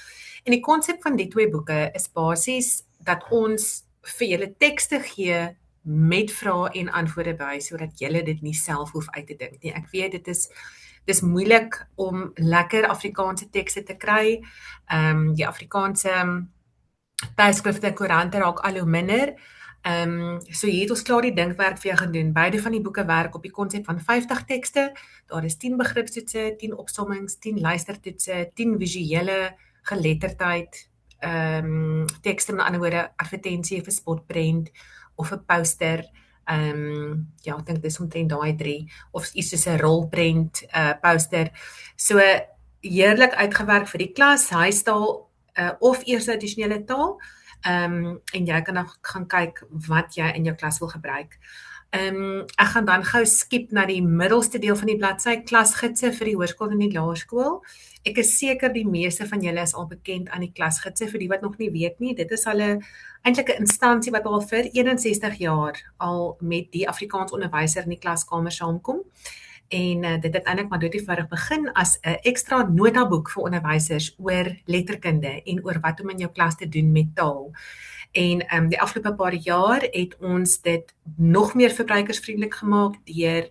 En die konsep van die 2 boeke is basies dat ons vir julle tekste gee met vrae en antwoorde by sodat julle dit nie self hoef uit te dink nie. Ek weet dis moeilik om lekker Afrikaanse tekste te kry. Die Afrikaanse tydskrifte, koerante raak al hoe minder. So hier het ons klaar die dinkwerk vir jou gedoen. Beide van die boeke werk op die konsep van 50 tekste. Daar is 10 begripstoetse, 10 opsommings, 10 luistertoetse, 10 visuele geletterdheid, tekste, met ander woorde, advertensie of 'n spotprent of 'n poster. Ja, ek dink dis omtrent daai 3 of iets soos 'n rolprent, poster. So heerlik uitgewerk vir die klas, huistaal of eers addisionele taal. En jy kan dan gaan kyk wat jy in jou klas wil gebruik. Ek gaan dan gou skiep na die middelste deel van die bladsy, klasgidse vir die hoërskool en die laerskool. Ek is seker die meeste van julle is al bekend aan die klasgidse, vir die wat nog nie weet nie. Dit is al 'n eintlike instansie wat al vir 61 jaar al met die Afrikaans onderwyser in die klaskamer saamkom. En dit het eintlik maar doodievaardig begin as 'n ekstra notaboek vir onderwysers oor letterkunde en oor wat om in jou klas te doen met taal. En die afgelope paar jaar het ons dit nog meer verbruikersvriendelik gemaak deur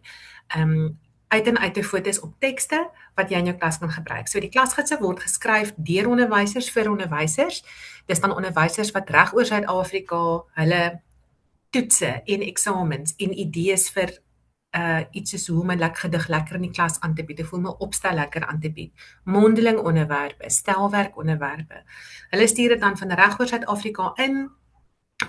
uit en uit te foto's op tekste wat jy in jou klas kan gebruik. So die klasgidse word geskryf deur onderwysers vir onderwysers. Dis dan onderwysers wat reg oor Suid-Afrika hulle toetse en eksamens en idees vir iets soos hoe om 'n gedig lekker in die klas aan te bied, of hoe om 'n opstel lekker aan te bied, mondeling onderwerpe, stelwerk onderwerpe. Hulle stuur dit dan van reg oor Suid-Afrika in.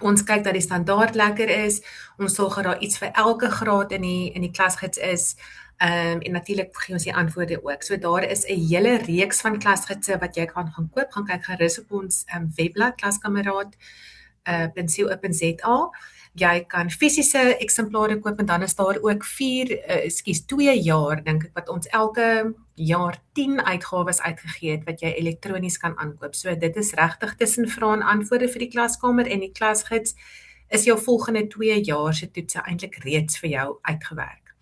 Ons kyk dat die standaard lekker is. Ons sorg dat daar iets vir elke graad in die klasgids is. En natuurlik gee ons die antwoorde ook. So daar is 'n hele reeks van klasgidse wat jy kan gaan koop. Gaan kyk gerus op ons webblad klaskameraad.co.za. Jy kan fisiese eksemplare koop en dan is daar ook 2 jaar dink ek wat ons elke jaar 10 uitgawes uitgegee het wat jy elektronies kan aankoop. So dit is regtig tussen vrae en antwoorde vir die klaskamer en die klasgids is jou volgende 2 jaar se toetse eintlik reeds vir jou uitgewerk.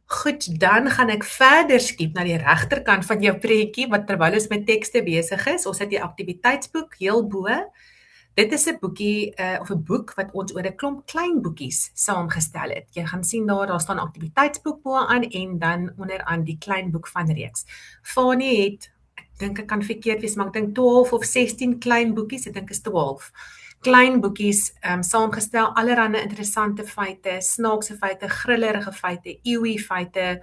Goed, dan gaan ek verder skiep na die regterkant van jou prentjie, wat terwyl ons met tekste besig is. Ons het die aktiwiteitsboek heel bo. Dit is 'n boekie of 'n boek wat ons oor 'n klomp klein boekies saamgestel het. Jy gaan sien daar staan aktiwiteitsboek bo-aan en dan onderaan die klein boek van reeks. Fanie het, ek dink ek kan verkeerd wees, maar ek dink 12 of 16 klein boekies, ek dink is 12. Klein boekies saamgestel, allerhande interessante feite, snaakse feite, grillerige feite, eeuwie feite,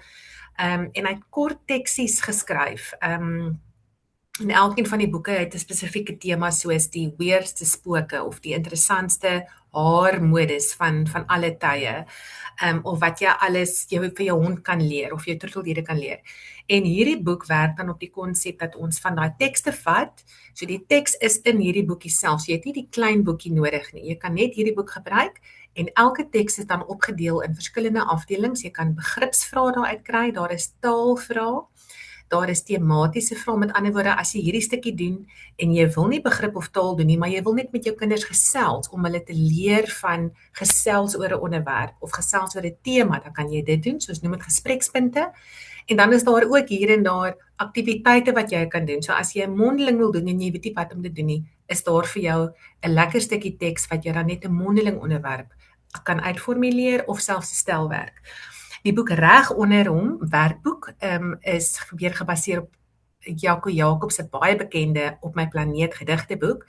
en hy het kort teksies geskryf. En elkeen van die boeke het 'n spesifieke tema soos die weerste spooke of die interessantste haarmodes van alle tye, of wat jy alles vir jou hond kan leer of jou troeteldiere kan leer. En hierdie boek werk dan op die konsep dat ons van daai tekste vat, so die teks is in hierdie boekie self, so jy het nie die klein boekie nodig nie, jy kan net hierdie boek gebruik, en elke teks is dan opgedeel in verskillende afdelings, jy kan begripsvrae daaruit kry, daar is taalvrae, daar is tematiese vrae, met ander woorde, as jy hierdie stukkie doen, en jy wil nie begrip of taal doen nie, maar jy wil net met jou kinders gesels, om hulle te leer van gesels oor 'n onderwerp, of gesels oor 'n tema, dan kan jy dit doen, soos noem dit gesprekspunte, en dan is daar ook hier en daar aktiwiteite wat jy kan doen, so as jy 'n mondeling wil doen, en jy weet nie wat om te doen nie, is daar vir jou 'n lekker stukkie teks, wat jy dan net 'n mondeling onderwerp kan uitformuleer, of selfs 'n stelwerk. Die boek reg onder hom, werkboek, is weer gebaseer op Jaco Jacobs se baie bekende Op my planeet gedigteboek,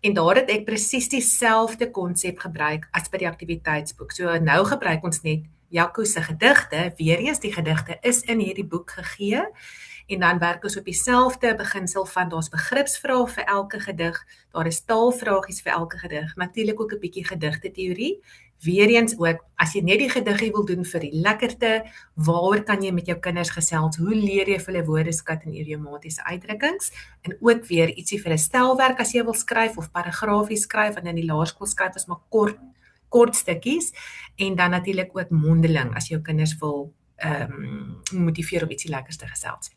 en daar het ek presies dieselfde konsep gebruik as by die aktiwiteitsboek. So nou gebruik ons net Jaco se gedigte, weer eens die gedigte is in hierdie boek gegee, en dan werk ons op dieselfde beginsel van daar's begripsvrae vir elke gedig, daar is taalvragies vir elke gedig, natuurlik ook 'n bietjie gedigte teorie. Weereens ook, as jy net die gediggie wil doen vir die lekkerte, waaroor kan jy met jou kinders gesels, hoe leer jy vir hulle woordeskat en idiomatiese uitdrukkings, en ook weer ietsie vir 'n stelwerk as jy wil skryf, of paragrafies skryf, en in die laerskool skryf is maar kort stukkies, en dan natuurlik ook mondeling, as jou kinders wil motiveer om ietsie lekkers te gesels.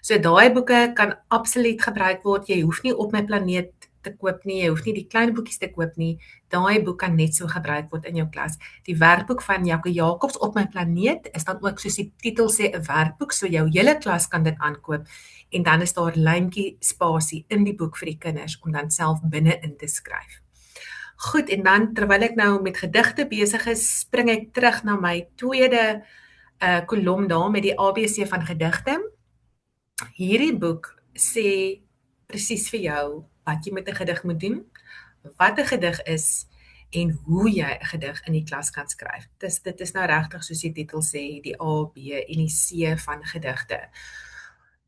So daai boeke kan absoluut gebruik word, jy hoef nie Op my planeet te koop nie, jy hoef nie die klein boekies te koop nie, daai boek kan net so gebruik word in jou klas. Die werkboek van Jaco Jacobs Op my planeet is dan ook soos die titel sê 'n werkboek, so jou hele klas kan dit aankoop, en dan is daar lyntjie spasie in die boek vir die kinders om dan self binne in te skryf. Goed, en dan terwyl ek nou met gedigte besig is, spring ek terug na my tweede kolom daar met die ABC van gedigte. Hierdie boek sê presies vir jou wat jy met 'n gedig moet doen, wat 'n gedig is, en hoe jy 'n gedig in die klas kan skryf. Dit is nou regtig soos die titel sê, die A, B en die C van gedigte.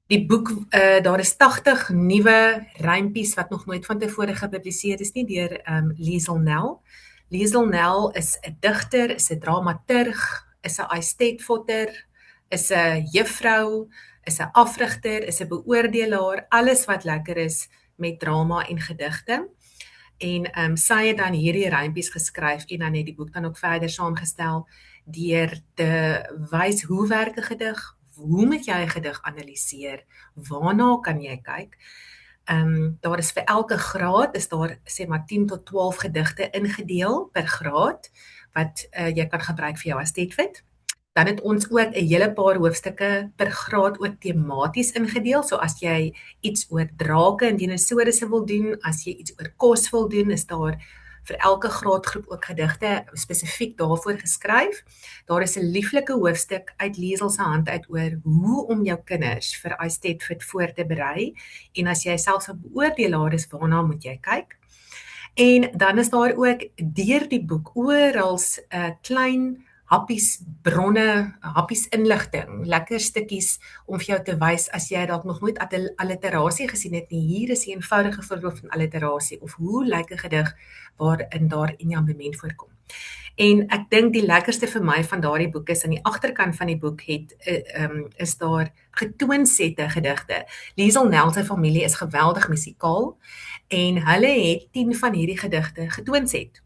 Die boek, daar is 80 nuwe rympies wat nog nooit van tevore gepubliseer is nie, deur Liesel Nel. Liesel Nel is 'n digter, is 'n dramaturg, is 'n aestetfotter, is 'n juffrou, is 'n afrigter, is 'n beoordelaar, alles wat lekker is met drama en gedigte. En sy het dan hierdie rympies geskryf, en dan het die boek dan ook verder saamgestel, deur te wys hoe werk 'n gedig, hoe moet jy 'n gedig analiseer, waarna kan jy kyk. Daar is vir elke graad, is daar sê maar 10 tot 12 gedigte ingedeel per graad, wat jy kan gebruik vir jou aestetfit. Dan het ons ook 'n hele paar hoofstukke per graad ook tematies ingedeel, so as jy iets oor drake en dinosourusse wil doen, as jy iets oor kos wil doen, is daar vir elke graadgroep ook gedigte spesifiek daarvoor geskryf. Daar is 'n lieflike hoofstuk uit Liesel se hand uit oor hoe om jou kinders vir aestetfit voor te berei, en as jy selfs 'n beoordelaar is, waarna moet jy kyk. En dan is daar ook deur die boek oral klein happies bronne, happies inligting, lekker stukkies om vir jou te wys as jy dalk nog nooit alliterasie gesien het nie. Hier is 'n eenvoudige voorbeeld van alliterasie, of hoe lyk 'n gedig waarin daar enjambement voorkom. En ek dink die lekkerste vir my van daardie boek is, aan die agterkant van die boek is daar getoonsette gedigte. Liesel Nel se familie is geweldig musikaal, en hulle het 10 van hierdie gedigte getoonset.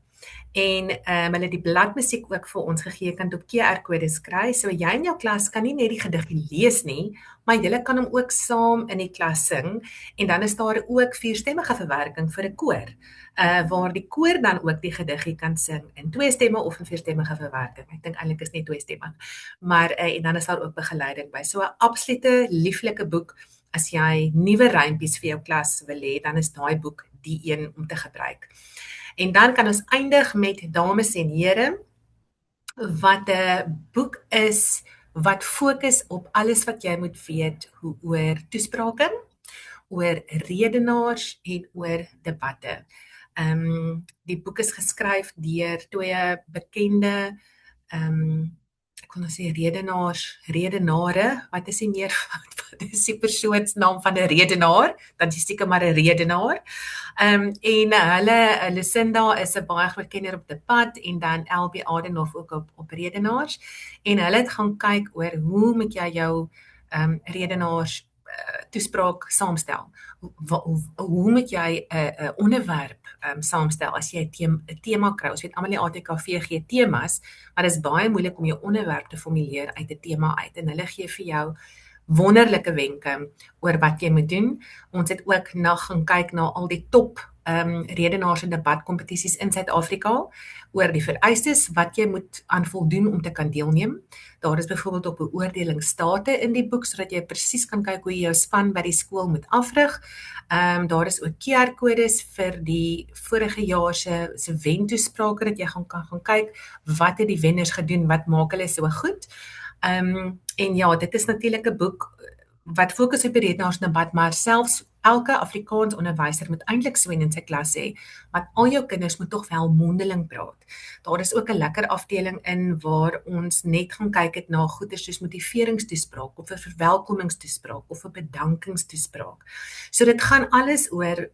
en hulle die bladmusiek ook vir ons gegee, kan op QR-kodes kry, so jy in jou klas kan nie net die gediggie lees nie, maar julle kan hom ook saam in die klas sing, en dan is daar ook vierstemmige verwerking vir 'n koor, waar die koor dan ook die gediggie kan sing in 2 stemme of in vierstemmige verwerking. Ek dink eintlik is net 2 stemme, maar en dan is daar ook begeleiding by. So 'n absolute lieflike boek. As jy nuwe rympies vir jou klas wil hê, dan is daai boek die een om te gebruik. En dan kan ons eindig met Dames en Here, wat 'n boek is wat fokus op alles wat jy moet weet oor toesprake, oor redenaars en oor debatte. Die boek is geskryf deur 2 bekende ek kon nou sê redenare, wat is die meer wat is die persoonsnaam van 'n redenaar, dan is seker maar 'n redenaar. En hulle, Lucinda is 'n baie groot kenner op debat en dan LB Adenhoff ook op redenaars, en hulle het gaan kyk oor hoe moet jy jou redenaars toespraak saamstel. Hoe moet jy 'n onderwerp saamstel as jy 'n tema kry? Ons weet almal die ATKV gee temas, maar dit is baie moeilik om jou onderwerp te formuleer uit 'n tema uit, en hulle gee vir jou wonderlike wenke oor wat jy moet doen. Ons het ook gaan kyk na al die top redenaars en debatkompetisies in Suid-Afrika oor die vereistes wat jy moet aan voldoen om te kan deelneem. Daar is byvoorbeeld ook beoordelingsstate in die boek, sodat jy presies kan kyk hoe jy jou span by die skool moet afrig. Daar is ook QR-kodes vir die vorige jaar se wentoesprake, dat jy kan kyk wat het die wenners gedoen, wat maak hulle so goed. En ja, dit is natuurlik 'n boek wat fokus op die redenaarsdebat, maar selfs elke Afrikaans onderwyser moet eintlik so in sy klas hê, want al jou kinders moet tog wel mondeling praat. Daar is ook 'n lekker afdeling in waar ons net gaan kyk het na goeie soos motiveringstoespraak of 'n verwelkomingstoespraak of 'n bedankingstoespraak. So dit gaan alles oor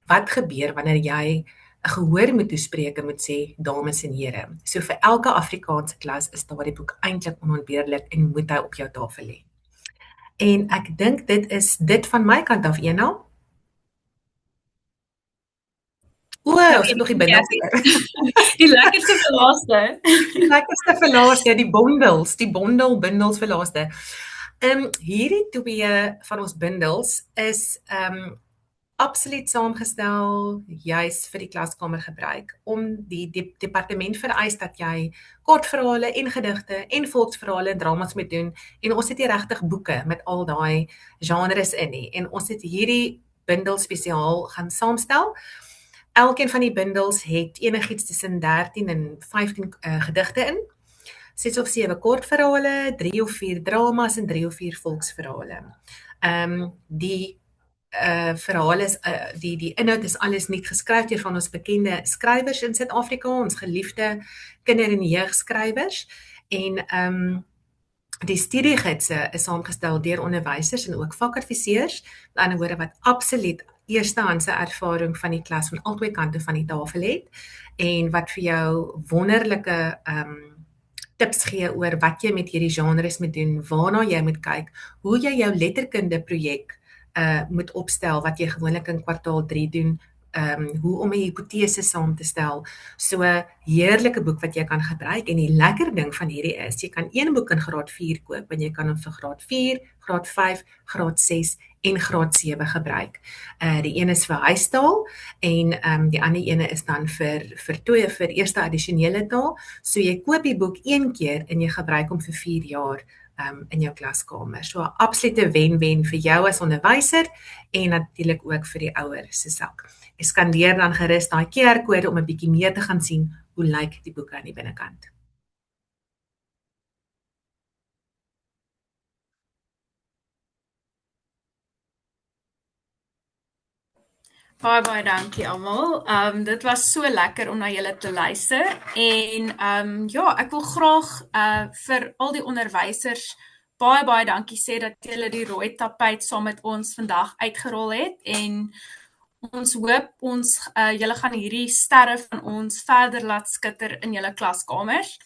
wat gebeur wanneer jy 'n gehoor moet toespreke moet sê, dames en here. So vir elke Afrikaanse klas is daardie boek eintlik onontbeerlik en moet hy op jou tafel hê. En ek dink dit is dit van my kant af, Ena. Ons het nog die bindels. Die lekkerste vir laaste. Die lekkerste vir laaste, die bundels vir laaste. Hierdie 2 van ons bundels is absoluut saamgestel juis vir die klaskamer gebruik, om die departement vereis dat jy kortverhale en gedigte en volksverhale en dramas moet doen, en ons het hier regtig boeke met al daai genres in nie, en ons het hierdie bundel spesiaal gaan saamstel. Elkeen van die bundels het enigiets tussen 13 en 15 gedigte in, 6 of 7 kortverhale, 3 of 4 dramas en 3 of 4 volksverhale. Die verhaal is, die inhoud is alles nie geskryf deur van ons bekende skrywers in Suid-Afrika, ons geliefde kinder- en jeugskrywers, en die studiegidse is saamgestel deur onderwysers en ook vakadviseurs, met ander woorde wat absoluut eerstehandse ervaring van die klas van albei kante van die tafel het, en wat vir jou wonderlike tips gee oor wat jy met hierdie genres moet doen, waarna jy moet kyk, hoe jy jou letterkunde projek moet opstel, wat jy gewoonlik in kwartaal 3 doen, hoe om 'n hipotese saam te stel. So 'n heerlike boek wat jy kan gebruik, en die lekker ding van hierdie is, jy kan een boek in graad 4 koop, en jy kan hom vir graad 4, graad 5, graad 6 en graad 7 gebruik. Die een is vir huistaal, en die ander ene is dan vir eerste addisionele taal. So jy koop die boek 1 keer, en jy gebruik hom vir 4 jaar, in jou klaskamer. So 'n absolute wen-wen vir jou as onderwyser en natuurlik ook vir die ouer se sak. Ek skandeer dan gerus daai QR-kode om 'n bietjie meer te gaan sien hoe lyk die boeke aan die binnekant. Baie dankie almal. Dit was so lekker om na julle te luister, en ja, ek wil graag vir al die onderwysers baie dankie sê dat julle die rooi tapijt saam met ons vandag uitgerol het, en ons hoop julle gaan hierdie sterre van ons verder laat skitter in julle klaskamers.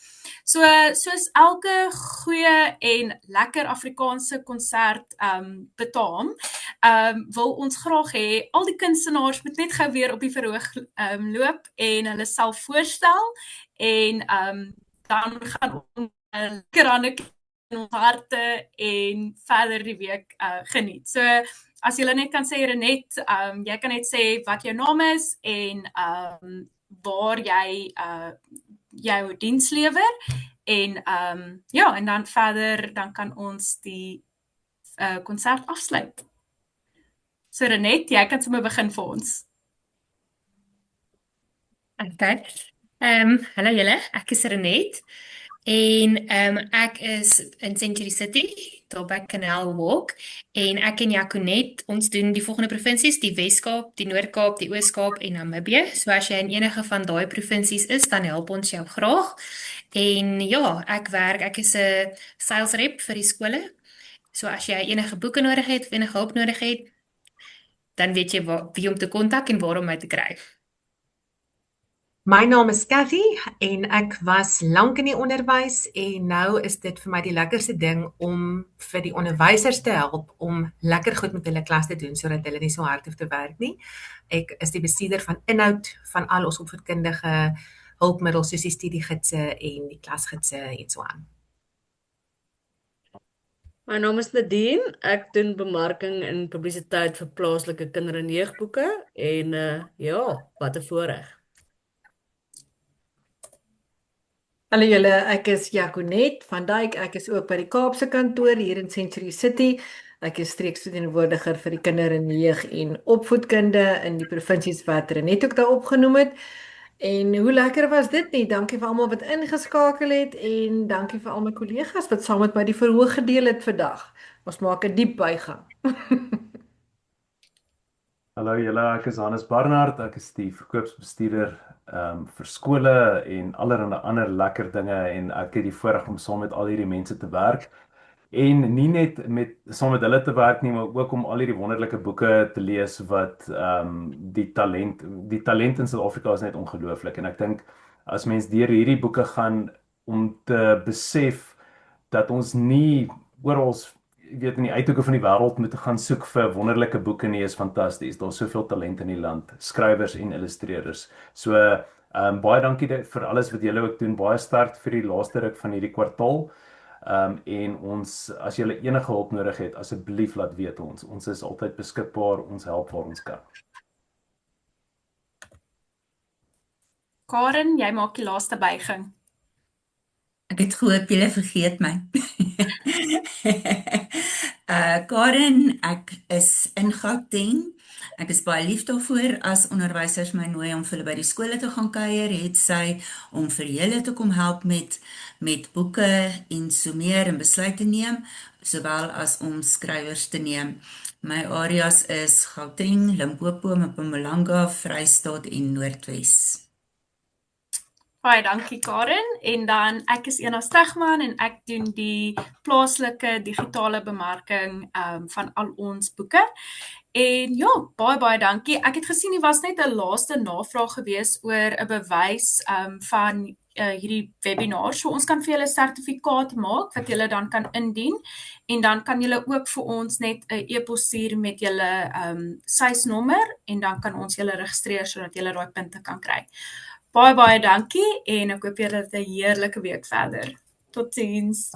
So soos elke goeie en lekker Afrikaanse konsert betaam, wil ons graag hê al die kunstenaars moet net gou weer op die verhoog loop en hulle self voorstel en dan gaan ons lekker hande in ons harte en verder die week geniet. So as jy net kan sê Renet, jy kan net sê wat jou naam is en waar jy jou diens lewer en en dan verder dan kan ons die konsert afsluit. So Renet, jy kan sommer begin vir ons. Okay. Hallo julle, ek is Renet en ek is in Century City, daar by Canal Walk en ek en Jaconet, ons doen die volgende provinsies, die Wes-Kaap, die Noord-Kaap, die Oos-Kaap en Namibië. So as jy in enige van daai provinsies is, dan help ons jou graag. En ja, ek is 'n sales rep vir die skole. So as jy enige boeke nodig het of enige hulp nodig het, dan weet jy wie om te kontak en waar om my te kry. My naam is Cathy en ek was lank in die onderwys en nou is dit vir my die lekkerste ding om vir die onderwysers te help om lekker goed met hulle klas te doen sodat hulle nie so hard hoef te werk nie. Ek is die bestuurder van inhoud van al ons opvoedkundige hulpmiddels soos die studiegidse en die klasgidse en so aan. My naam is Nadine, ek doen bemarking en publisiteit vir plaaslike kinder- en jeugboeke en wat 'n voorreg. Hallo julle, ek is Jaconet van Dijk, ek is ook by die Kaapse kantoor hier in Century City. Ek is streeksverteenwoordiger vir die kinder- en jeug en opvoedkunde in die provinsies wat Renet ook daar opgenoem het. En hoe lekker was dit nie? Dankie vir almal wat ingeskakel het en dankie vir al my kollegas wat saam met my die verhoog gedeel het vandag. Ons maak 'n diep buiging. Hallo julle, ek is Hannes Barnard, ek is die verkoopsbestuurder vir skole en allerlei ander lekker dinge en ek het die voorreg om saam met al hierdie mense te werk. En nie net saam met hulle te werk nie, maar ook om al hierdie wonderlike boeke te lees wat die talent in Suid-Afrika is net ongelooflik. En ek dink as mens deur hierdie boeke gaan om te besef dat ons nie oral in die uithoeke van die wêreld moet gaan soek vir wonderlike boeke nie, is fantasties. Daar's soveel talent in die land, skrywers en illustreerders. So baie dankie vir alles wat julle ook doen. Baie sterk vir die laaste ruk van hierdie kwartaal. En ons, as julle enige hulp nodig het, asseblief laat weet ons. Ons is altyd beskikbaar, ons help waar ons kan. Karen, jy maak die laaste buiging. Ek het gehoop julle vergeet my. Karen, ek is in Gauteng. Ek is baie lief daarvoor as onderwysers my nooi om vir hulle by die skole te gaan kuier, het sy om vir julle te kom help met boeke en so meer en besluit te neem, sowel as om skrywers te neem. My areas is Gauteng, Limpopo, Mpumalanga, Vrystaat en Noordwes. Baie dankie Karen en dan ek is Ena Stegman en ek doen die plaaslike digitale bemarking van al ons boeke. En ja, baie dankie. Ek het gesien die was net 'n laaste navraag gewees oor 'n bewys van hierdie webinar. So ons kan vir julle 'n sertifikaat maak wat julle dan kan indien en dan kan julle ook vir ons net 'n e-pos stuur met julle SUIS-nommer en dan kan ons julle registreer sodat julle daai punte kan kry. Baie dankie en ek hoop julle het 'n heerlike week verder. Totsiens.